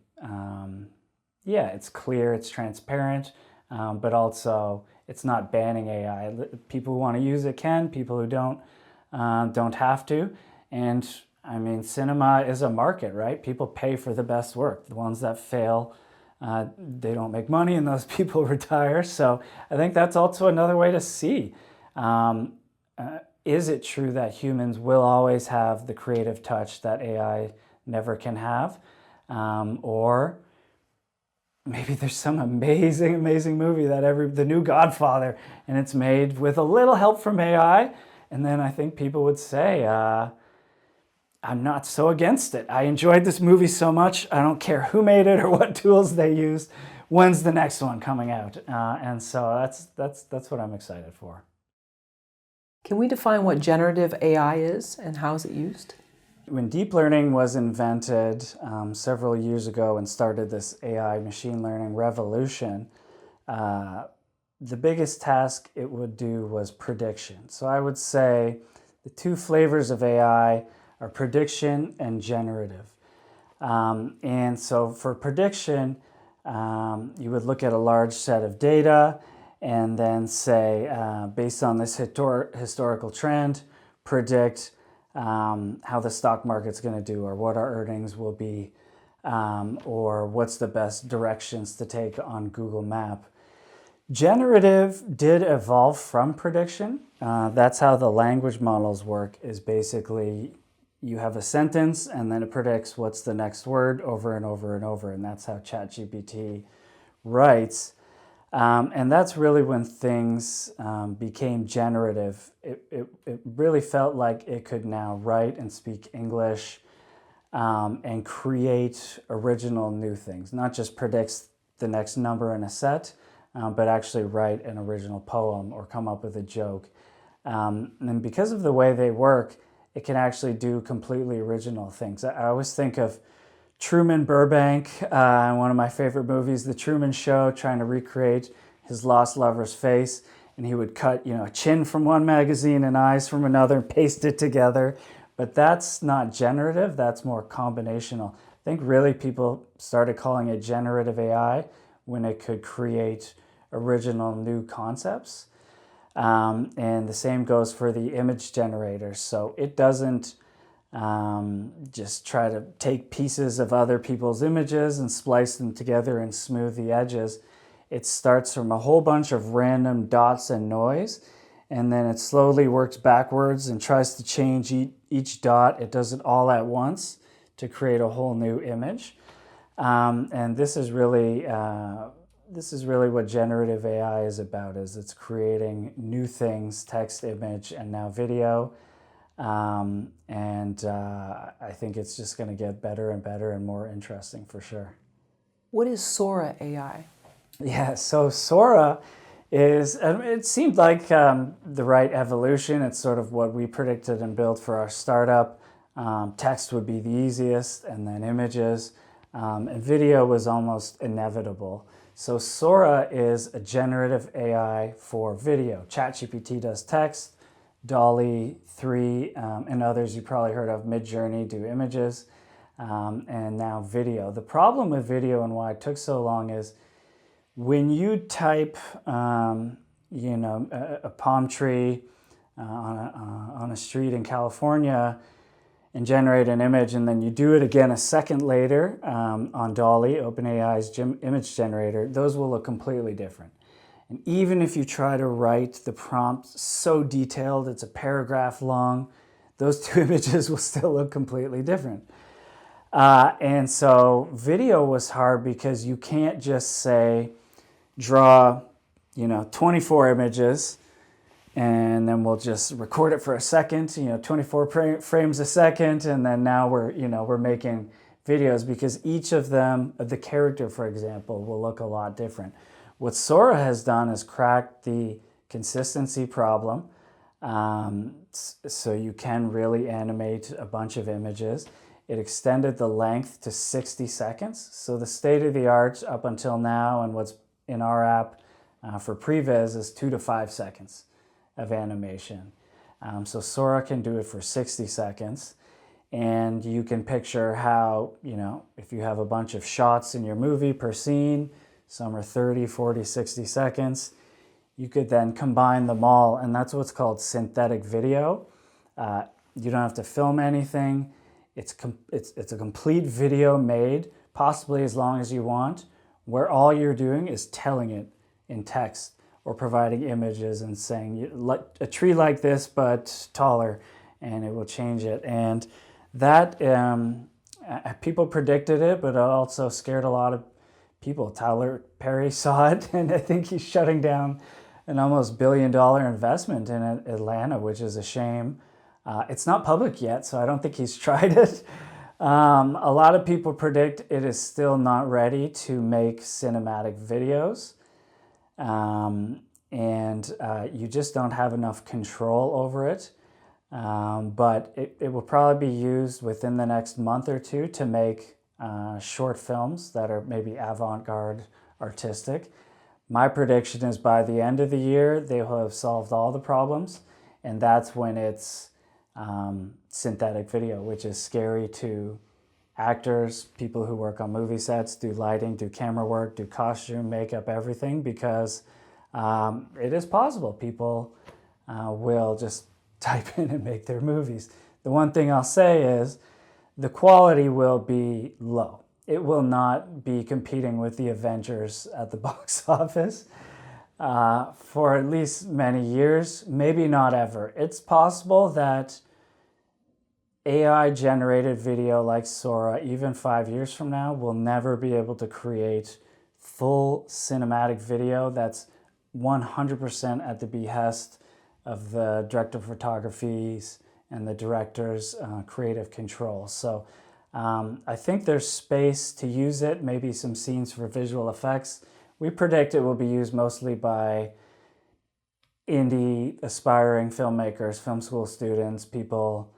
it's clear, it's transparent, but also it's not banning AI. People who want to use it can, people who don't have to. And I mean, cinema is a market, right? People pay for the best work. The ones that fail, they don't make money and those people retire. So I think that's also another way to see. Is it true that humans will always have the creative touch that AI never can have? Or maybe there's some amazing movie that the new Godfather, and it's made with a little help from AI. And then I think people would say, I'm not so against it. I enjoyed this movie so much. I don't care who made it or what tools they used. When's the next one coming out? And so that's what I'm excited for. Can we define what generative AI is and how is it used? When deep learning was invented several years ago and started this AI machine learning revolution, the biggest task it would do was prediction. So I would say the 2 flavors of AI are prediction and generative. And so for prediction, you would look at a large set of data and then say, based on this historical trend, predict how the stock market's going to do, or what our earnings will be, or what's the best directions to take on Google Map. Generative did evolve from prediction. That's how the language models work, is basically you have a sentence and then it predicts what's the next word over and over and over, and that's how ChatGPT writes. And that's really when things became generative. It really felt like it could now write and speak English and create original new things. Not just predicts the next number in a set, but actually write an original poem or come up with a joke. And because of the way they work, it can actually do completely original things. I always think of Truman Burbank, one of my favorite movies, The Truman Show, trying to recreate his lost lover's face. And he would cut, a chin from one magazine and eyes from another and paste it together. But that's not generative, that's more combinational. I think really people started calling it generative AI when it could create original new concepts. And the same goes for the image generators. So it doesn't just try to take pieces of other people's images and splice them together and smooth the edges. It starts from a whole bunch of random dots and noise, and then it slowly works backwards and tries to change each dot. It does it all at once to create a whole new image. And this is really this is really what generative AI is about, is it's creating new things, text, image, and now video. I think it's just going to get better and better and more interesting for sure. What is Sora AI? Yeah, so Sora is, it seemed like the right evolution. It's sort of what we predicted and built for our startup. Text would be the easiest, and then images. And video was almost inevitable. So Sora is a generative AI for video. ChatGPT does text, DALL-E 3 and others you probably heard of, Midjourney do images, and now video. The problem with video and why it took so long is when you type a palm tree on a street in California and generate an image, and then you do it again a second later on DALL-E, OpenAI's image generator, those will look completely different. And even if you try to write the prompt so detailed, it's a paragraph long, those two images will still look completely different. And so video was hard because you can't just say, draw 24 images, and then we'll just record it for a second, 24 frames a second, and then now we're making videos, because each of them, the character, for example, will look a lot different. What Sora has done is cracked the consistency problem, so you can really animate a bunch of images. It extended the length to 60 seconds, so the state of the art up until now, and what's in our app for previs, is 2 to 5 seconds of animation. So Sora can do it for 60 seconds. And you can picture how, if you have a bunch of shots in your movie per scene, some are 30, 40, 60 seconds, you could then combine them all, and that's what's called synthetic video. You don't have to film anything. It's a complete video made, possibly as long as you want, where all you're doing is telling it in text or providing images and saying, a tree like this but taller, and it will change it. And that, people predicted it, but it also scared a lot of people. Tyler Perry saw it, and I think he's shutting down an almost $1 billion investment in Atlanta, which is a shame. It's not public yet, so I don't think he's tried it. A lot of people predict it is still not ready to make cinematic videos. You just don't have enough control over it. But it will probably be used within the next month or two to make short films that are maybe avant-garde artistic. My prediction is by the end of the year, they will have solved all the problems, and that's when it's synthetic video, which is scary to actors, people who work on movie sets, do lighting, do camera work, do costume, makeup, everything, because it is possible people will just type in and make their movies. The one thing I'll say is the quality will be low. It will not be competing with the Avengers at the box office for at least many years, maybe not ever. It's possible that AI-generated video like Sora, even 5 years from now, will never be able to create full cinematic video that's 100% at the behest of the director of photography's and the director's creative control. So I think there's space to use it, maybe some scenes for visual effects. We predict it will be used mostly by indie aspiring filmmakers, film school students, people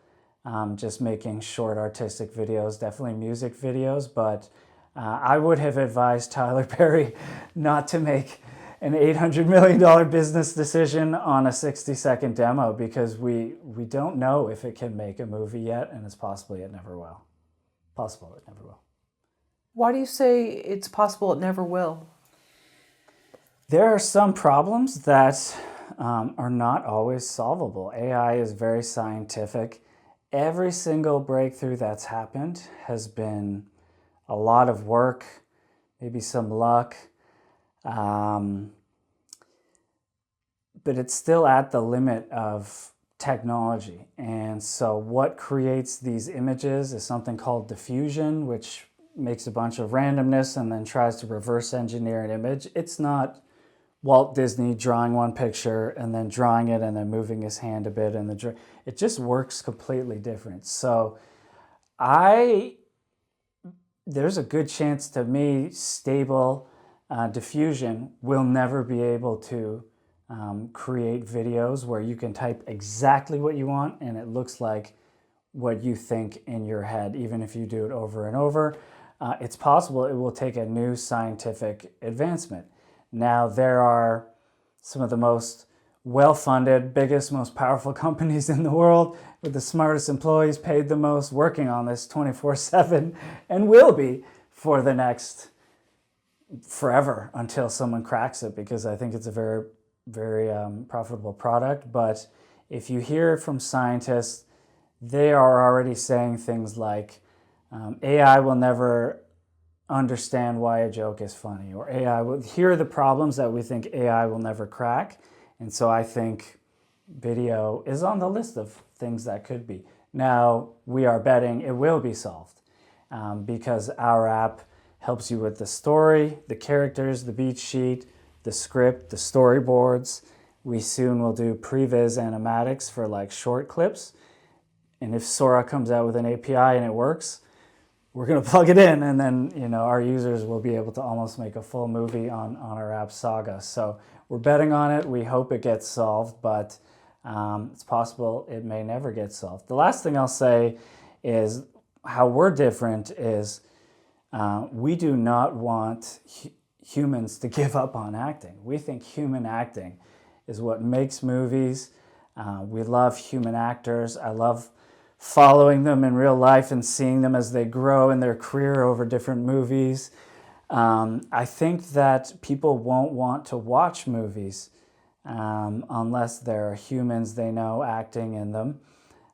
just making short artistic videos, definitely music videos, but I would have advised Tyler Perry not to make an $800 million business decision on a 60-second demo, because we don't know if it can make a movie yet, and it's possible it never will. Possible it never will. Why do you say it's possible it never will? There are some problems that are not always solvable. AI is very scientific. Every single breakthrough that's happened has been a lot of work, maybe some luck, but it's still at the limit of technology. And so what creates these images is something called diffusion, which makes a bunch of randomness and then tries to reverse engineer an image. It's not Walt Disney drawing one picture and then drawing it and then moving his hand a bit, and it just works completely different. So there's a good chance to me stable diffusion will never be able to create videos where you can type exactly what you want and it looks like what you think in your head, even if you do it over and over. It's possible it will take a new scientific advancement. Now, there are some of the most well-funded, biggest, most powerful companies in the world with the smartest employees, paid the most, working on this 24/7, and will be for the next forever until someone cracks it, because I think it's a very, very profitable product. But if you hear from scientists, they are already saying things like AI will never understand why a joke is funny, or AI will, here are the problems that we think AI will never crack. And so I think video is on the list of things that could be. Now, we are betting it will be solved because our app helps you with the story, the characters, the beat sheet, the script, the storyboards. We soon will do previs animatics for like short clips. And if Sora comes out with an API and it works, we're going to plug it in, and then our users will be able to almost make a full movie on our app Saga. So we're betting on it. We hope it gets solved, but it's possible it may never get solved. The last thing I'll say is how we're different is we do not want humans to give up on acting. We think human acting is what makes movies. We love human actors. I love following them in real life and seeing them as they grow in their career over different movies. I think that people won't want to watch movies unless there are humans they know acting in them.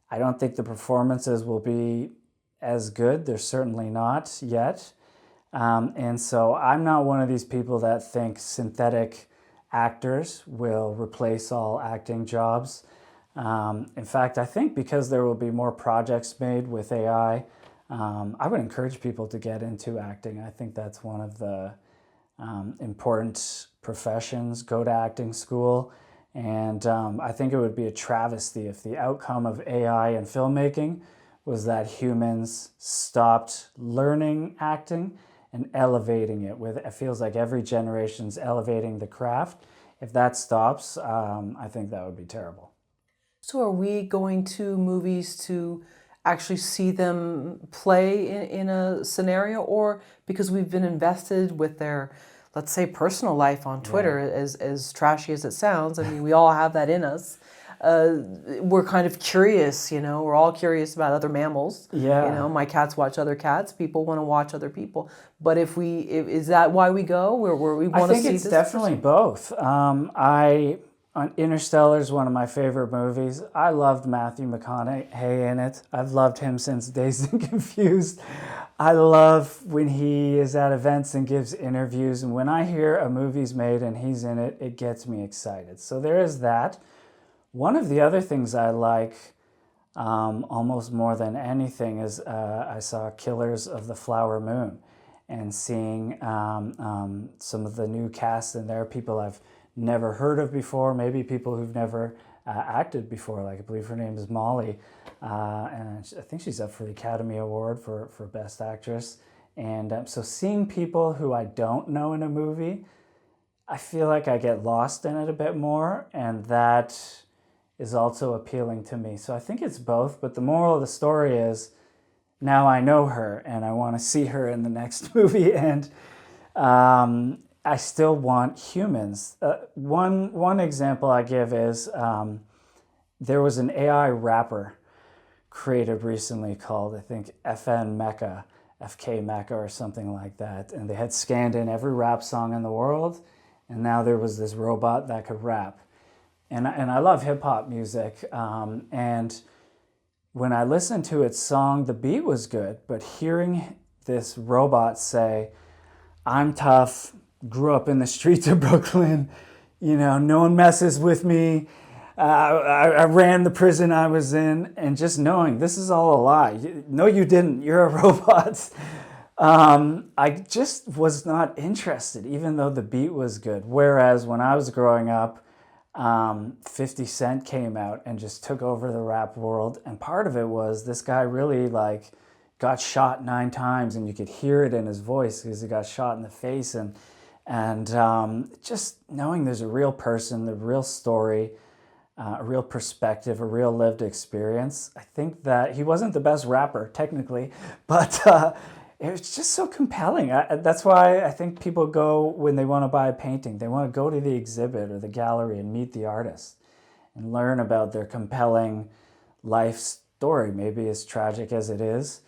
I don't think the performances will be as good. They're certainly not yet. And so I'm not one of these people that think synthetic actors will replace all acting jobs. In fact, I think because there will be more projects made with AI, I would encourage people to get into acting. I think that's one of the important professions. Go to acting school. And I think it would be a travesty if the outcome of AI and filmmaking was that humans stopped learning acting and elevating it. It feels like every generation's elevating the craft. If that stops, I think that would be terrible. So are we going to movies to actually see them play in a scenario, or because we've been invested with their, let's say, personal life on Twitter, as trashy as it sounds, I mean, we all have that in us. We're kind of curious, we're all curious about other mammals. Yeah. My cats watch other cats, people want to watch other people. But is that why we go? Where we want to see this? I think it's definitely both. Interstellar is one of my favorite movies. I loved Matthew McConaughey in it. I've loved him since Dazed and Confused. I love when he is at events and gives interviews. And when I hear a movie's made and he's in it, it gets me excited. So there is that. One of the other things I like almost more than anything is I saw Killers of the Flower Moon, and seeing some of the new cast in there, people I've never heard of before, maybe people who've never acted before, like I believe her name is Molly, and I think she's up for the Academy Award for Best Actress. And so seeing people who I don't know in a movie, I feel like I get lost in it a bit more, and that is also appealing to me. So I think it's both, but the moral of the story is now I know her and I want to see her in the next movie, and I still want humans. One example I give is there was an AI rapper created recently called, I think, FK Mecca or something like that. And they had scanned in every rap song in the world. And now there was this robot that could rap. And I love hip hop music. And when I listened to its song, the beat was good. But hearing this robot say, "I'm tough, grew up in the streets of Brooklyn, no one messes with me. I ran the prison I was in," and just knowing this is all a lie. No, you didn't. You're a robot. I just was not interested, even though the beat was good. Whereas when I was growing up, 50 Cent came out and just took over the rap world. And part of it was this guy really like got shot 9 times, and you could hear it in his voice because he got shot in the face. And just knowing there's a real person, the real story, a real perspective, a real lived experience. I think that he wasn't the best rapper technically, but it was just so compelling. That's why I think people go when they want to buy a painting. They want to go to the exhibit or the gallery and meet the artist and learn about their compelling life story, maybe as tragic as it is.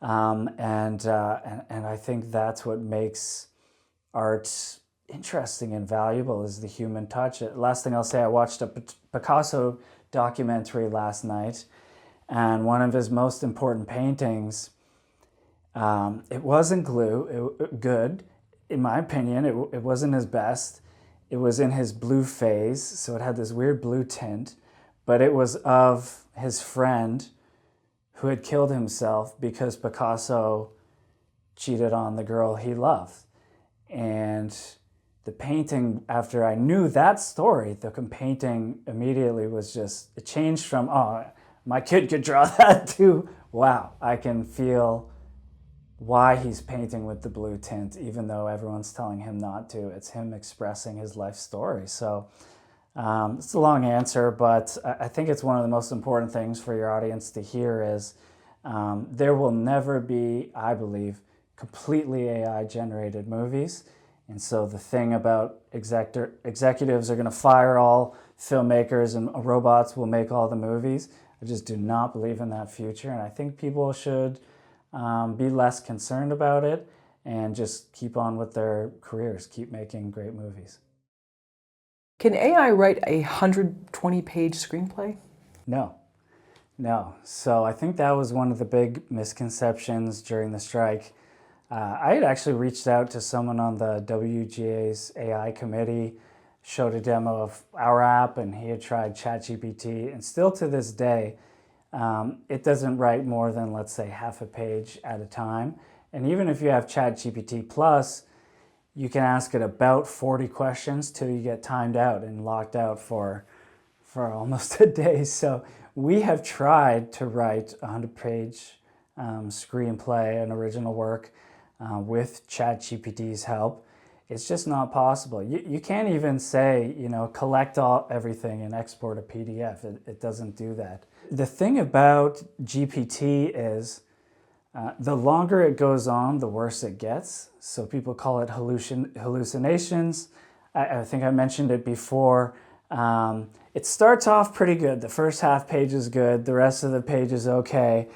And I think that's what makes art interesting and valuable, is the human touch. Last thing I'll say, I watched a Picasso documentary last night, and one of his most important paintings, it wasn't good, in my opinion. It wasn't his best. It was in his blue phase, so it had this weird blue tint, but it was of his friend who had killed himself because Picasso cheated on the girl he loved. And the painting, after I knew that story, the painting immediately was just, it changed from, oh, my kid could draw that, to, wow, I can feel why he's painting with the blue tint, even though everyone's telling him not to. It's him expressing his life story. So it's a long answer, but I think it's one of the most important things for your audience to hear is there will never be, I believe, completely AI-generated movies. And so the thing about executives are going to fire all filmmakers and robots will make all the movies, I just do not believe in that future. And I think people should be less concerned about it and just keep on with their careers, keep making great movies. Can AI write a 120-page screenplay? No. So I think that was one of the big misconceptions during the strike. I had actually reached out to someone on the WGA's AI committee, showed a demo of our app, and he had tried ChatGPT, and still to this day, it doesn't write more than, let's say, half a page at a time. And even if you have ChatGPT Plus, you can ask it about 40 questions till you get timed out and locked out for almost a day. So we have tried to write a 100-page screenplay, an original work, with ChatGPT's help. It's just not possible. You can't even say, collect everything and export a PDF. It doesn't do that. The thing about GPT is the longer it goes on, the worse it gets. So people call it hallucinations. I think I mentioned it before. It starts off pretty good. The first half page is good. The rest of the page is okay.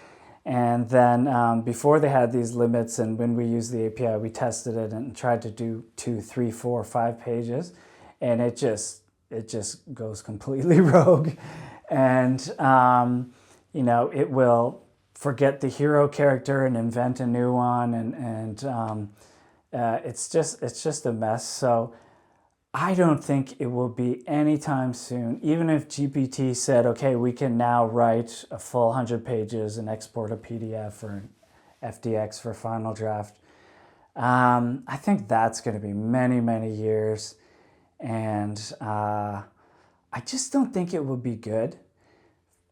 And then before they had these limits, and when we used the API, we tested it and tried to do 2, 3, 4, 5 pages, and it just goes completely rogue. And it will forget the hero character and invent a new one, and it's just a mess. So I don't think it will be anytime soon. Even if GPT said, okay, we can now write a full 100 pages and export a PDF or an FDX for final draft, I think that's going to be many, many years. And I just don't think it will be good.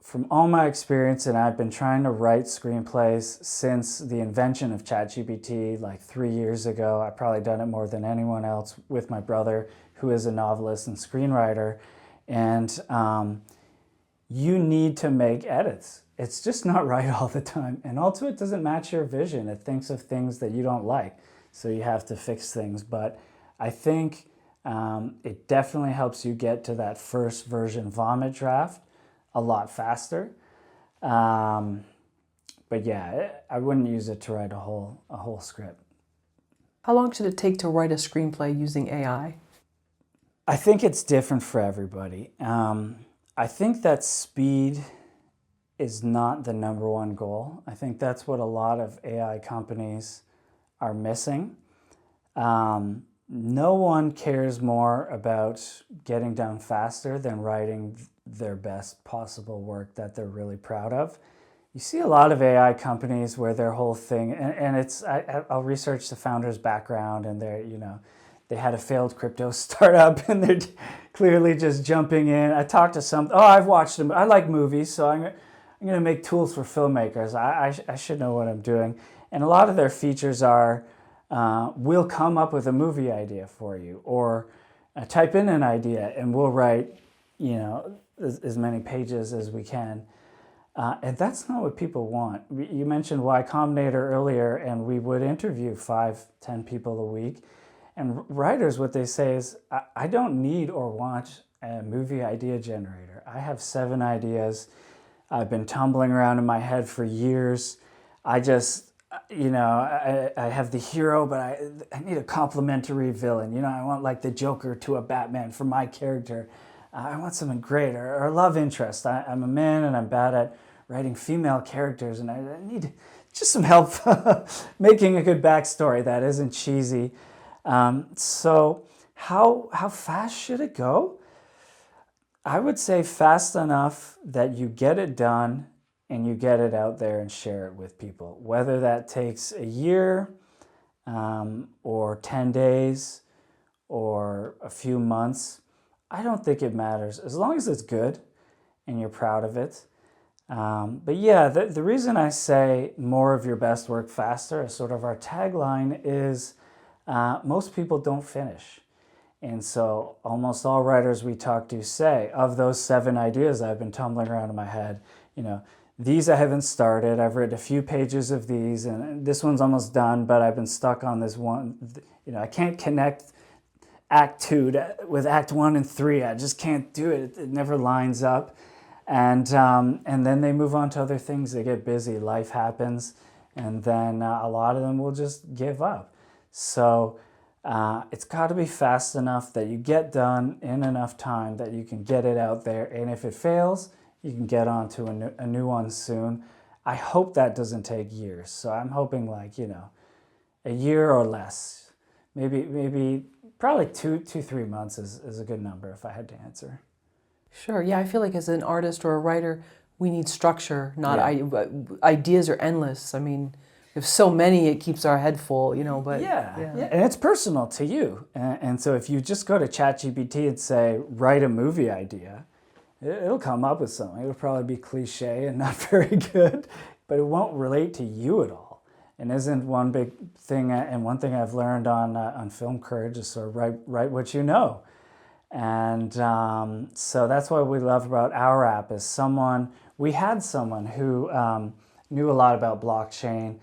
From all my experience, and I've been trying to write screenplays since the invention of ChatGPT like 3 years ago. I've probably done it more than anyone else with my brother, who is a novelist and screenwriter. And you need to make edits. It's just not right all the time. And also it doesn't match your vision. It thinks of things that you don't like. So you have to fix things. But I think it definitely helps you get to that first version vomit draft a lot faster. But yeah, I wouldn't use it to write a whole script. How long should it take to write a screenplay using AI? I think it's different for everybody. I think that speed is not the number one goal. I think that's what a lot of AI companies are missing. No one cares more about getting done faster than writing their best possible work that they're really proud of. you see a lot of AI companies where their whole thing, and it's, I'll research the founder's background, and they're, they had a failed crypto startup and they're clearly just jumping in. I talked to some, I've watched them. I like movies, so I'm going to make tools for filmmakers. I should know what I'm doing. And a lot of their features are, we'll come up with a movie idea for you, or type in an idea and we'll write, as many pages as we can. And that's not what people want. You mentioned Y Combinator earlier, and we would interview 5-10 people a week. And writers, what they say is, I don't need or want a movie idea generator. I have 7 ideas. I've been tumbling around in my head for years. I just, I have the hero, but I need a complementary villain. I want like the Joker to a Batman for my character. I want something great, or a love interest. I'm a man and I'm bad at writing female characters, and I need just some help making a good backstory that isn't cheesy. So how fast should it go? I would say fast enough that you get it done and you get it out there and share it with people. Whether that takes a year, or 10 days, or a few months, I don't think it matters, as long as it's good and you're proud of it. But yeah, the reason I say more of your best work faster, as sort of our tagline, is most people don't finish. And so almost all writers we talk to say, of those 7 ideas I've been tumbling around in my head, these I haven't started. I've read a few pages of these, and this one's almost done, but I've been stuck on this one. I can't connect Act 2 with Act 1 and 3. I just can't do it. It never lines up. And then they move on to other things. They get busy. Life happens. And then a lot of them will just give up. So it's got to be fast enough that you get done in enough time that you can get it out there. And if it fails, you can get on to a new one soon. I hope that doesn't take years. So I'm hoping a year or less. Maybe probably 2-3 months is a good number if I had to answer. Sure. Yeah, I feel like as an artist or a writer, we need structure. Ideas are endless. I mean, if so many, it keeps our head full. But yeah. And it's personal to you. And so if you just go to ChatGPT and say, write a movie idea, it'll come up with something. It'll probably be cliche and not very good, but it won't relate to you at all. And isn't one big thing, and one thing I've learned on Film Courage is sort of write what you know. And so that's what we love about our app is we had someone who knew a lot about blockchain,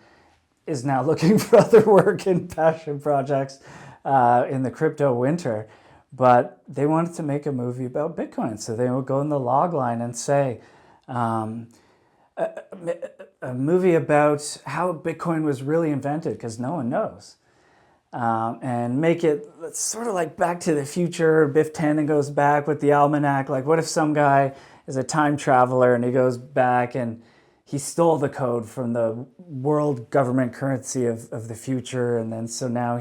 is now looking for other work and passion projects in the crypto winter. But they wanted to make a movie about Bitcoin. So they would go in the log line and say, a movie about how Bitcoin was really invented, because no one knows. And make it sort of like Back to the Future. Biff Tannen goes back with the almanac. Like, what if some guy is a time traveler and he goes back and he stole the code from the world government currency of the future, and then so now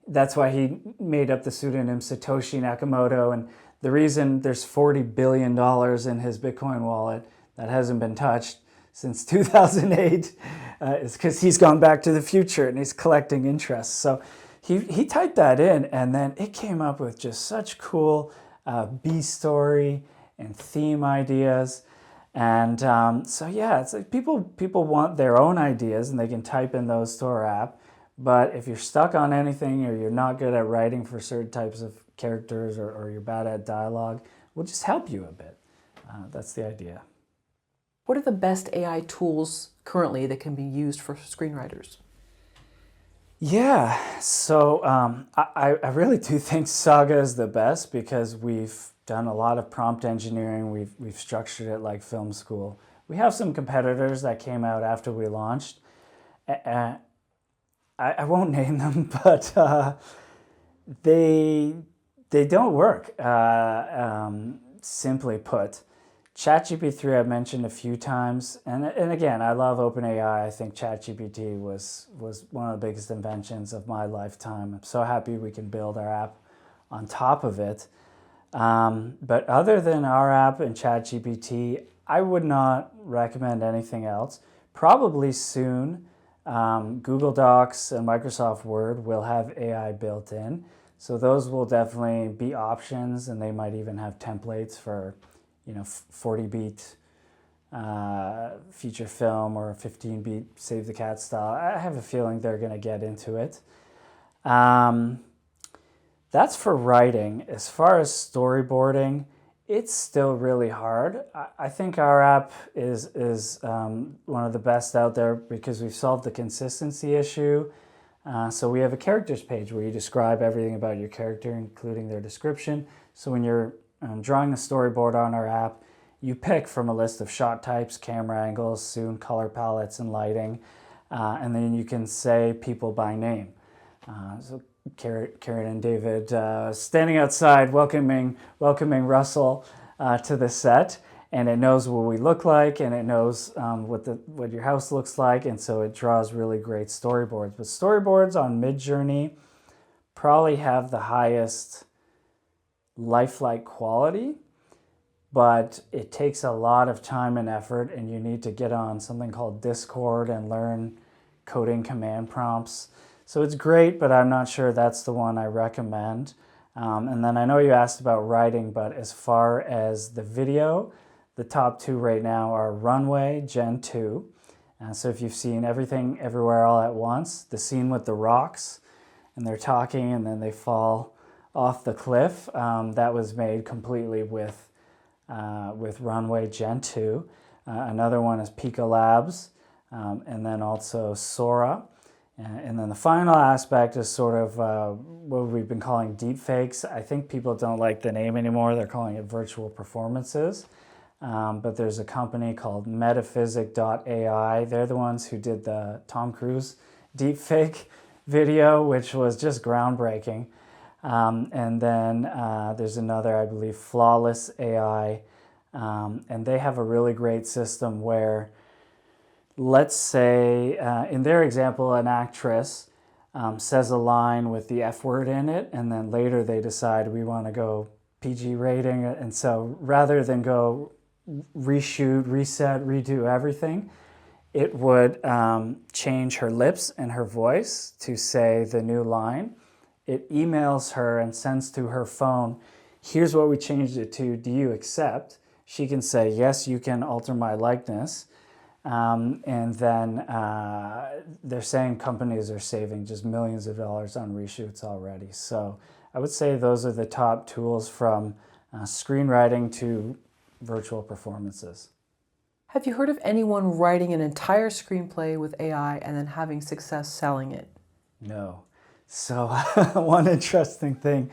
that's why he made up the pseudonym Satoshi Nakamoto. And the reason there's $40 billion in his Bitcoin wallet that hasn't been touched since 2008 is because he's gone back to the future and he's collecting interest. So he typed that in, and then it came up with just such cool B story and theme ideas. And so yeah, it's like people want their own ideas and they can type in those to our app. But if you're stuck on anything, or you're not good at writing for certain types of characters, or you're bad at dialogue, we'll just help you a bit. That's the idea. what are the best AI tools currently that can be used for screenwriters? Yeah, so I really do think Saga is the best, because we've done a lot of prompt engineering. We've structured it like film school. We have some competitors that came out after we launched. I won't name them, but they don't work. Simply put, ChatGPT I've mentioned a few times, and again, I love OpenAI. I think ChatGPT was one of the biggest inventions of my lifetime. I'm so happy we can build our app on top of it. But other than our app and ChatGPT, I would not recommend anything else. Probably soon, Google Docs and Microsoft Word will have AI built in. So those will definitely be options, and they might even have templates for, 40-beat feature film or 15-beat Save the Cat style. I have a feeling they're going to get into it. That's for writing. As far as storyboarding, it's still really hard. I think our app is one of the best out there because we've solved the consistency issue. So we have a characters page where you describe everything about your character, including their description. So when you're drawing a storyboard on our app, you pick from a list of shot types, camera angles, soon color palettes, and lighting. And then you can say people by name. So Karen and David standing outside welcoming Russell to the set, and it knows what we look like, and it knows what your house looks like, and so it draws really great storyboards. But storyboards on Midjourney probably have the highest lifelike quality, but it takes a lot of time and effort, and you need to get on something called Discord and learn coding command prompts. So it's great, but I'm not sure that's the one I recommend. And then I know you asked about writing, but as far as the video, the top two right now are Runway Gen 2. So if you've seen Everything Everywhere All at Once, the scene with the rocks, and they're talking and then they fall off the cliff, that was made completely with Runway Gen 2. Another one is Pico Labs, and then also Sora. And then the final aspect is sort of what we've been calling deepfakes. I think people don't like the name anymore. They're calling it virtual performances. But there's a company called Metaphysic.ai. They're the ones who did the Tom Cruise deepfake video, which was just groundbreaking. And then there's another, I believe, Flawless AI. And they have a really great system where, let's say, in their example, an actress says a line with the F word in it, and then later they decide we want to go PG rating. And so rather than go reshoot, reset, redo everything, it would change her lips and her voice to say the new line. It emails her and sends to her phone, here's what we changed it to, do you accept? She can say, yes, you can alter my likeness. And then they're saying companies are saving just millions of dollars on reshoots already. So I would say those are the top tools, from screenwriting to virtual performances. Have you heard of anyone writing an entire screenplay with AI and then having success selling it? No. So one interesting thing,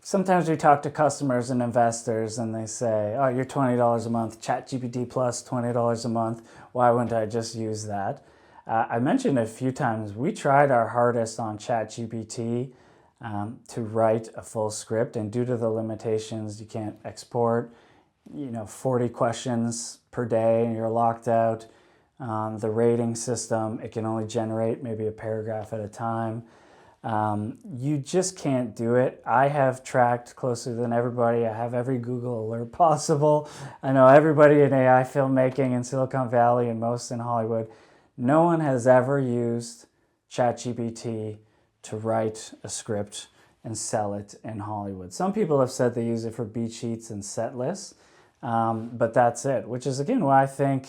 sometimes we talk to customers and investors and they say, oh, you're $20 a month, ChatGPT plus $20 a month. Why wouldn't I just use that? I mentioned a few times, we tried our hardest on ChatGPT to write a full script, and due to the limitations, you can't export 40 questions per day and you're locked out. The rating system, it can only generate maybe a paragraph at a time. You just can't do it. I have tracked closer than everybody. I have every Google alert possible. I know everybody in AI filmmaking in Silicon Valley and most in Hollywood. No one has ever used ChatGPT to write a script and sell it in Hollywood. Some people have said they use it for beat sheets and set lists, but that's it, which is again why I think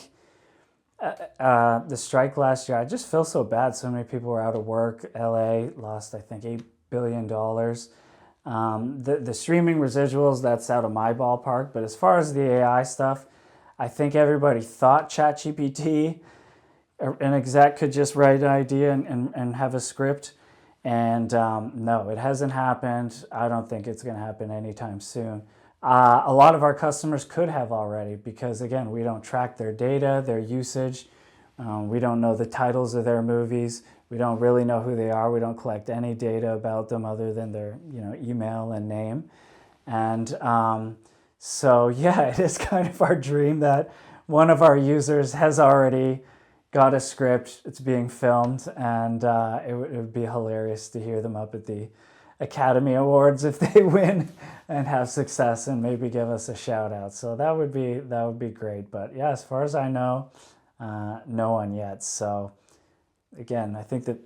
the strike last year, I just feel so bad. So many people were out of work. LA lost, I think, $8 billion. The streaming residuals, that's out of my ballpark. But as far as the AI stuff, I think everybody thought ChatGPT, an exec could just write an idea and have a script. And no, it hasn't happened. I don't think it's going to happen anytime soon. A lot of our customers could have already, because again, we don't track their data, their usage. We don't know the titles of their movies. We don't really know who they are. We don't collect any data about them other than their email and name. And so yeah, it is kind of our dream that one of our users has already got a script. It's being filmed, and it would be hilarious to hear them up at the Academy Awards if they win and have success, and maybe give us a shout out. So that would be great. But yeah, as far as I know, no one yet. So again, I think that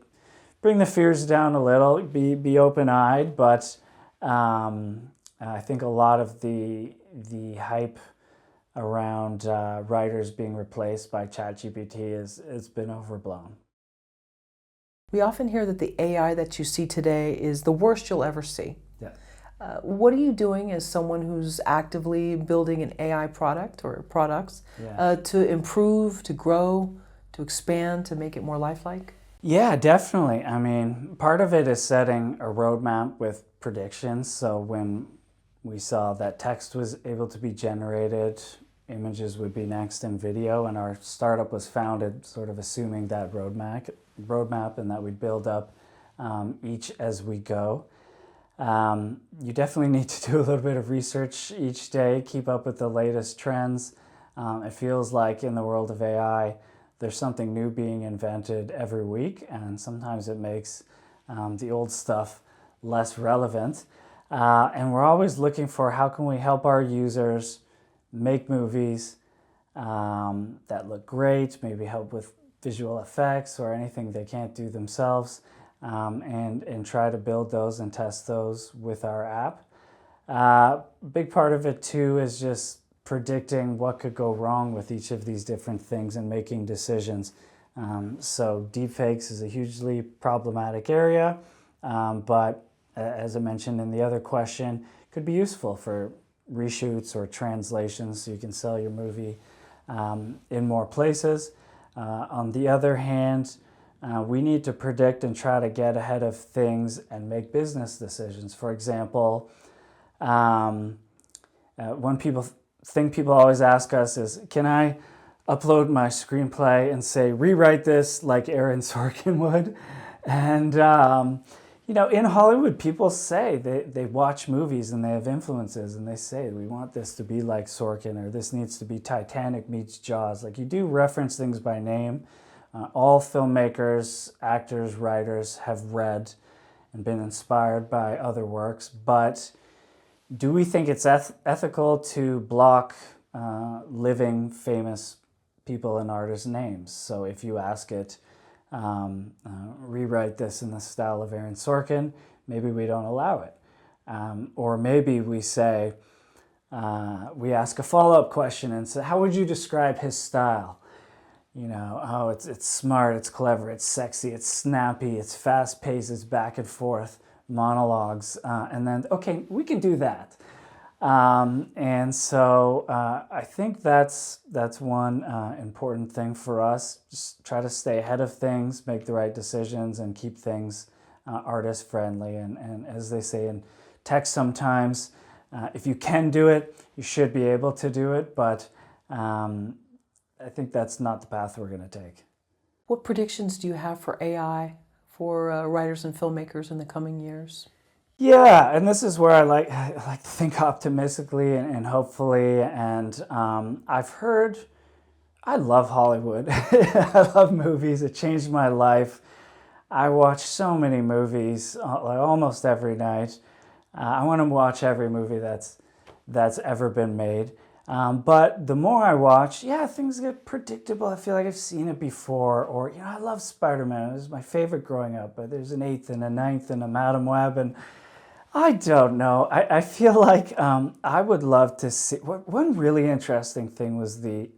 bring the fears down a little, be open-eyed, but I think a lot of the hype around writers being replaced by ChatGPT has been overblown. We often hear that the AI that you see today is the worst you'll ever see. Yeah. What are you doing as someone who's actively building an AI product or products to improve, to grow, to expand, to make it more lifelike? Yeah, definitely. I mean, part of it is setting a roadmap with predictions. So when we saw that text was able to be generated, images would be next, in video, and our startup was founded sort of assuming that roadmap and that we'd build up each as we go. You definitely need to do a little bit of research each day, keep up with the latest trends. It feels like in the world of AI, there's something new being invented every week, and sometimes it makes the old stuff less relevant. And we're always looking for how can we help our users make movies that look great, maybe help with visual effects or anything they can't do themselves, and try to build those and test those with our app. Big part of it too is just predicting what could go wrong with each of these different things and making decisions. So deepfakes is a hugely problematic area, but as I mentioned in the other question, could be useful for reshoots or translations, so you can sell your movie in more places. On the other hand, we need to predict and try to get ahead of things and make business decisions. For example, one thing people always ask us is, can I upload my screenplay and say, rewrite this like Aaron Sorkin would? And in Hollywood, people say they watch movies and they have influences and they say, we want this to be like Sorkin, or this needs to be Titanic meets Jaws. Like, you do reference things by name. All filmmakers, actors, writers have read and been inspired by other works, but do we think it's ethical to block living famous people and artists' names? So if you ask it, rewrite this in the style of Aaron Sorkin, maybe we don't allow it. Or maybe we say, we ask a follow-up question and say, how would you describe his style? It's smart, it's clever, it's sexy, it's snappy, it's fast-paced, it's back and forth monologues, and then, okay, we can do that. And so I think that's one important thing for us. Just try to stay ahead of things, make the right decisions, and keep things artist friendly. And as they say in tech sometimes, if you can do it, you should be able to do it. But I think that's not the path we're going to take. What predictions do you have for AI for writers and filmmakers in the coming years? Yeah, and this is where I like to think optimistically and hopefully. And I love Hollywood. I love movies. It changed my life. I watch so many movies, almost every night. I want to watch every movie that's ever been made. But the more I watch, things get predictable. I feel like I've seen it before. Or, I love Spider-Man. It was my favorite growing up. But there's an 8th and a 9th and a Madam Web. And I don't know. I feel like I would love to see. One really interesting thing was the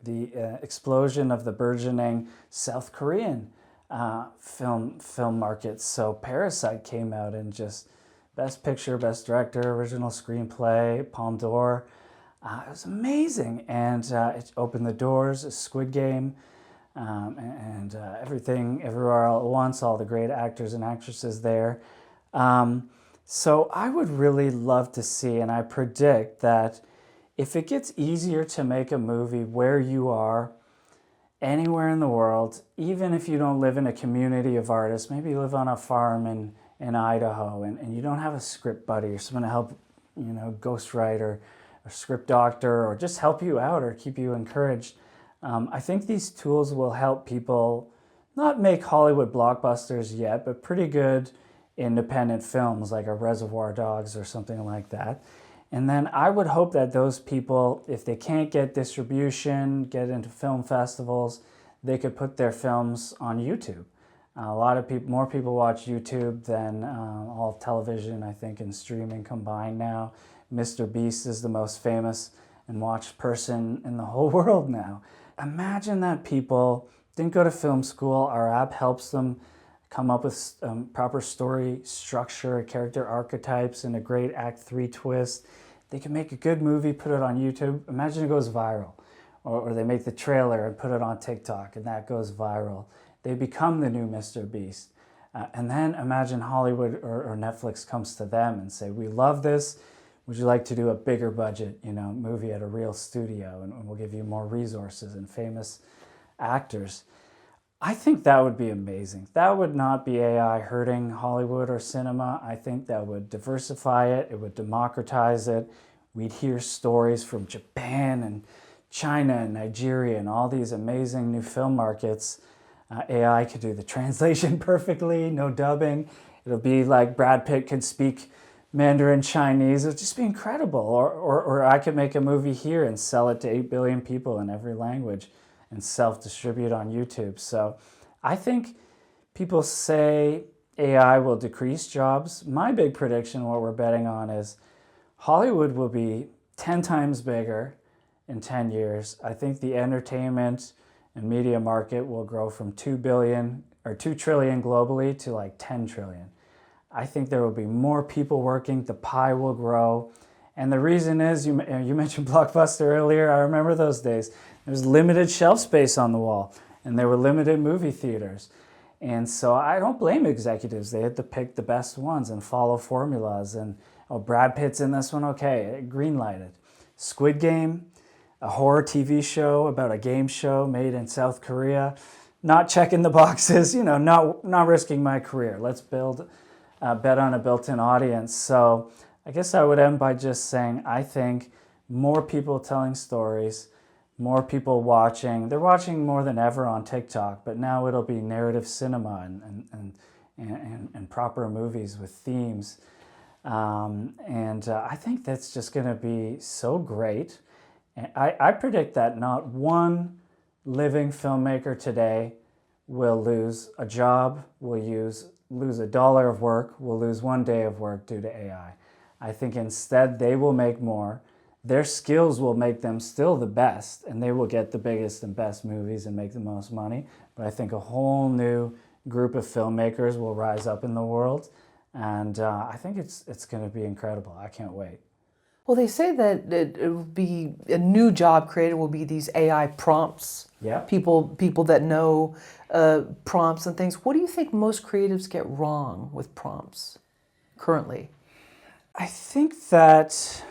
explosion of the burgeoning South Korean film market. So Parasite came out and just Best Picture, Best Director, Original Screenplay, Palme d'Or. It was amazing, and it opened the doors. Squid Game, and Everything, Everywhere, All at Once. All the great actors and actresses there. So I would really love to see, and I predict that if it gets easier to make a movie where you are, anywhere in the world, even if you don't live in a community of artists, maybe you live on a farm in Idaho, and you don't have a script buddy or someone to help, ghostwriter, or script doctor, or just help you out or keep you encouraged. I think these tools will help people not make Hollywood blockbusters yet, but pretty good independent films like a Reservoir Dogs or something like that. And then I would hope that those people, if they can't get distribution, get into film festivals, they could put their films on YouTube. A lot of people, more people watch YouTube than all of television, I think, and streaming combined now. Mr. Beast is the most famous and watched person in the whole world now. Imagine that people didn't go to film school. Our app helps them come up with proper story structure, character archetypes, and a great Act 3 twist. They can make a good movie, put it on YouTube. Imagine it goes viral. Or they make the trailer and put it on TikTok, and that goes viral. They become the new Mr. Beast. And then imagine Hollywood or Netflix comes to them and say, we love this. Would you like to do a bigger budget, movie at a real studio, and we'll give you more resources and famous actors? I think that would be amazing. That would not be AI hurting Hollywood or cinema. I think that would diversify it. It would democratize it. We'd hear stories from Japan and China and Nigeria and all these amazing new film markets. AI could do the translation perfectly, no dubbing. It'll be like Brad Pitt could speak Mandarin Chinese. It'll just be incredible. Or I could make a movie here and sell it to 8 billion people in every language and self-distribute on YouTube. So I think people say AI will decrease jobs. My big prediction, what we're betting on, is Hollywood will be 10 times bigger in 10 years. I think the entertainment and media market will grow from 2 trillion globally to like 10 trillion. I think there will be more people working, the pie will grow. And the reason is, you mentioned Blockbuster earlier, I remember those days. There was limited shelf space on the wall, and there were limited movie theaters. And so I don't blame executives. They had to pick the best ones and follow formulas. And, Brad Pitt's in this one, okay, green-lighted. Squid Game, a horror TV show about a game show made in South Korea. Not checking the boxes, not risking my career. Let's bet on a built-in audience. So I guess I would end by just saying I think more people telling stories, more people watching. They're watching more than ever on TikTok, but now it'll be narrative cinema and proper movies with themes. I think that's just going to be so great. I predict that not one living filmmaker today will lose a job, will lose $1 of work, will lose 1 day of work due to AI. I think instead they will make more. Their skills will make them still the best, and they will get the biggest and best movies and make the most money. But I think a whole new group of filmmakers will rise up in the world, and I think it's going to be incredible. I can't wait. Well, they say that it will be a new job created will be these AI prompts. Yeah. People that know prompts and things. What do you think most creatives get wrong with prompts currently? I think that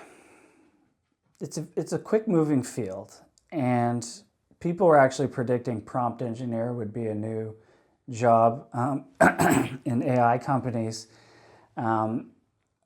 it's a quick moving field, and people are actually predicting prompt engineer would be a new job in AI companies.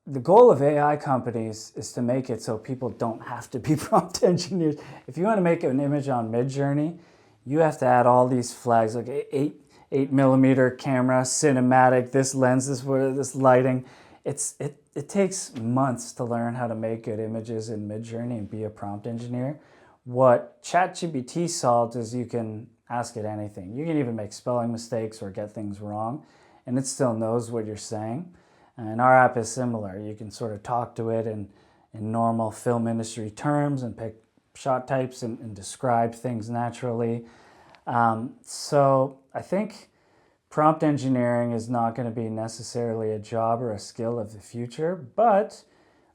The goal of AI companies is to make it so people don't have to be prompt engineers. If you want to make an image on Midjourney, you have to add all these flags, like 8mm camera, cinematic, this lens, this lighting. It takes months to learn how to make good images in Midjourney and be a prompt engineer. What ChatGPT solved is you can ask it anything. You can even make spelling mistakes or get things wrong, and it still knows what you're saying. And our app is similar. You can sort of talk to it in normal film industry terms and pick shot types and describe things naturally. So I think prompt engineering is not going to be necessarily a job or a skill of the future, but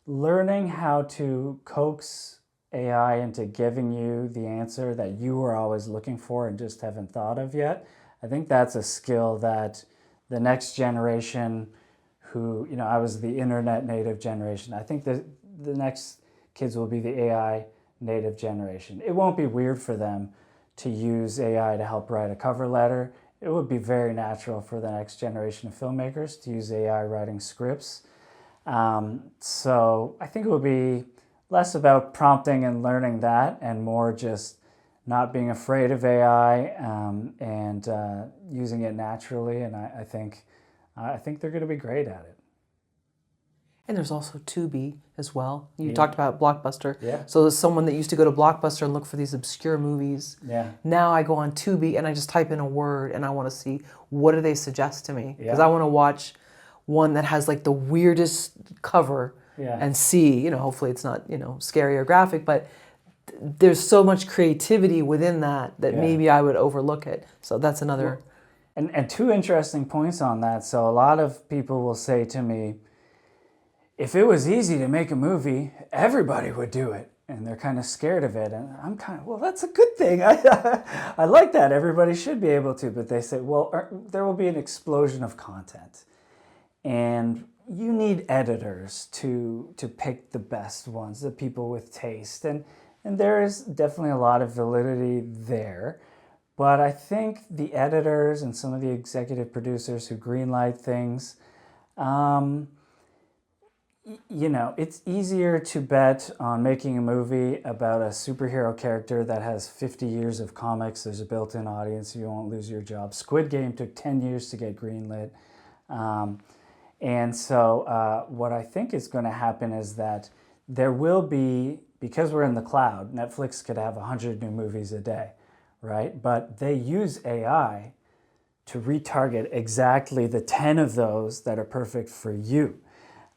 learning how to coax AI into giving you the answer that you were always looking for and just haven't thought of yet, I think that's a skill that the next generation I was the internet native generation. I think the next kids will be the AI native generation. It won't be weird for them to use AI to help write a cover letter. It would be very natural for the next generation of filmmakers to use AI writing scripts. So I think it would be less about prompting and learning that and more just not being afraid of AI and using it naturally. And I think I think they're going to be great at it. And there's also Tubi as well. You talked about Blockbuster. Yeah. So as someone that used to go to Blockbuster and look for these obscure movies, now I go on Tubi and I just type in a word and I want to see what do they suggest to me. Because I want to watch one that has like the weirdest cover and see, hopefully it's not, scary or graphic, but there's so much creativity within that maybe I would overlook it. So that's another. And two interesting points on that. So a lot of people will say to me, if it was easy to make a movie, everybody would do it. And they're kind of scared of it. And I'm kind of, well, that's a good thing. I like that. Everybody should be able to. But they say, well, there will be an explosion of content. And you need editors to pick the best ones, the people with taste. And there is definitely a lot of validity there. But I think the editors and some of the executive producers who greenlight things, it's easier to bet on making a movie about a superhero character that has 50 years of comics. There's a built-in audience. You won't lose your job. Squid Game took 10 years to get greenlit. And so what I think is going to happen is that there will be, because we're in the cloud, Netflix could have 100 new movies a day, right? But they use AI to retarget exactly the 10 of those that are perfect for you.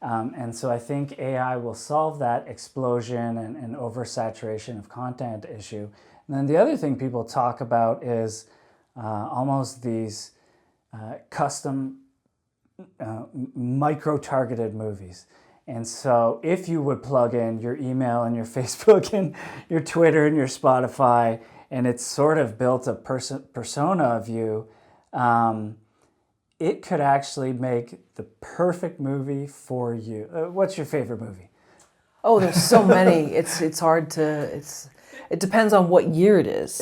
And so I think AI will solve that explosion and oversaturation of content issue. And then the other thing people talk about is almost these custom micro-targeted movies. And so if you would plug in your email and your Facebook and your Twitter and your Spotify, and it's sort of built a persona of you, it could actually make the perfect movie for you. What's your favorite movie? Oh, there's so many. It's hard to. It depends on what year it is.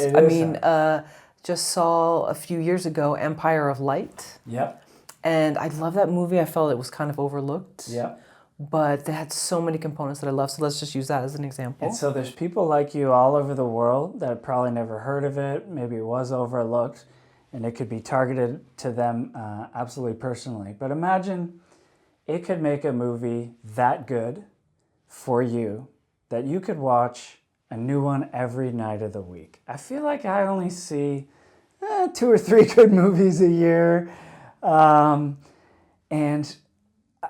Just saw a few years ago Empire of Light. Yep. And I love that movie. I felt it was kind of overlooked. Yep. But they had so many components that I love. So let's just use that as an example. And so there's people like you all over the world that have probably never heard of it. Maybe it was overlooked. And it could be targeted to them absolutely personally. But imagine it could make a movie that good for you that you could watch a new one every night of the week. I feel like I only see 2 or 3 good movies a year. And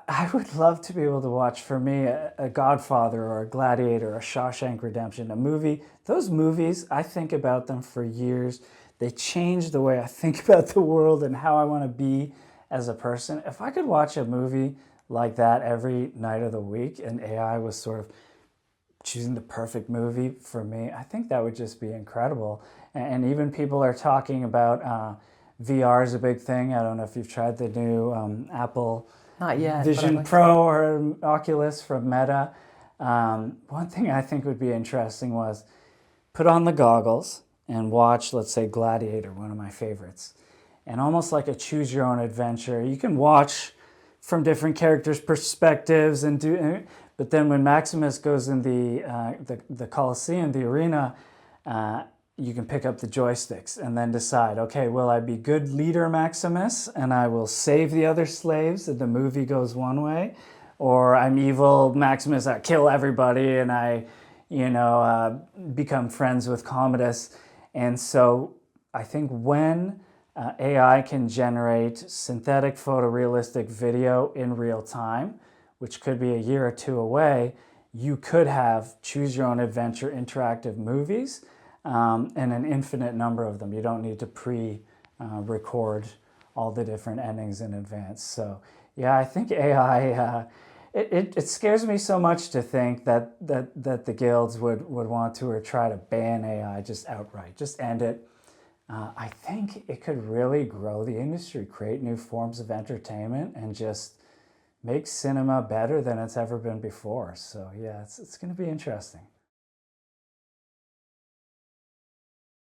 I would love to be able to watch, for me, a Godfather or a Gladiator or a Shawshank Redemption, a movie. Those movies, I think about them for years. They change the way I think about the world and how I want to be as a person. If I could watch a movie like that every night of the week and AI was sort of choosing the perfect movie for me, I think that would just be incredible. And even people are talking about VR is a big thing. I don't know if you've tried the new Apple Not yet, Vision Pro or Oculus from Meta. One thing I think would be interesting was put on the goggles and watch, let's say, Gladiator, one of my favorites. And almost like a choose your own adventure. You can watch from different characters' perspectives but then when Maximus goes in the Colosseum, the arena, you can pick up the joysticks and then decide, okay, will I be good leader Maximus and I will save the other slaves and the movie goes one way, or I'm evil Maximus, I kill everybody and I become friends with Commodus. And so I think when AI can generate synthetic photorealistic video in real time, which could be a year or 2 away, you could have choose your own adventure interactive movies and an infinite number of them. You don't need to record all the different endings in advance. So yeah, I think AI, it scares me so much to think that the guilds would want to or try to ban AI just outright, just end it. I think it could really grow the industry, create new forms of entertainment, and just make cinema better than it's ever been before. So yeah, it's going to be interesting.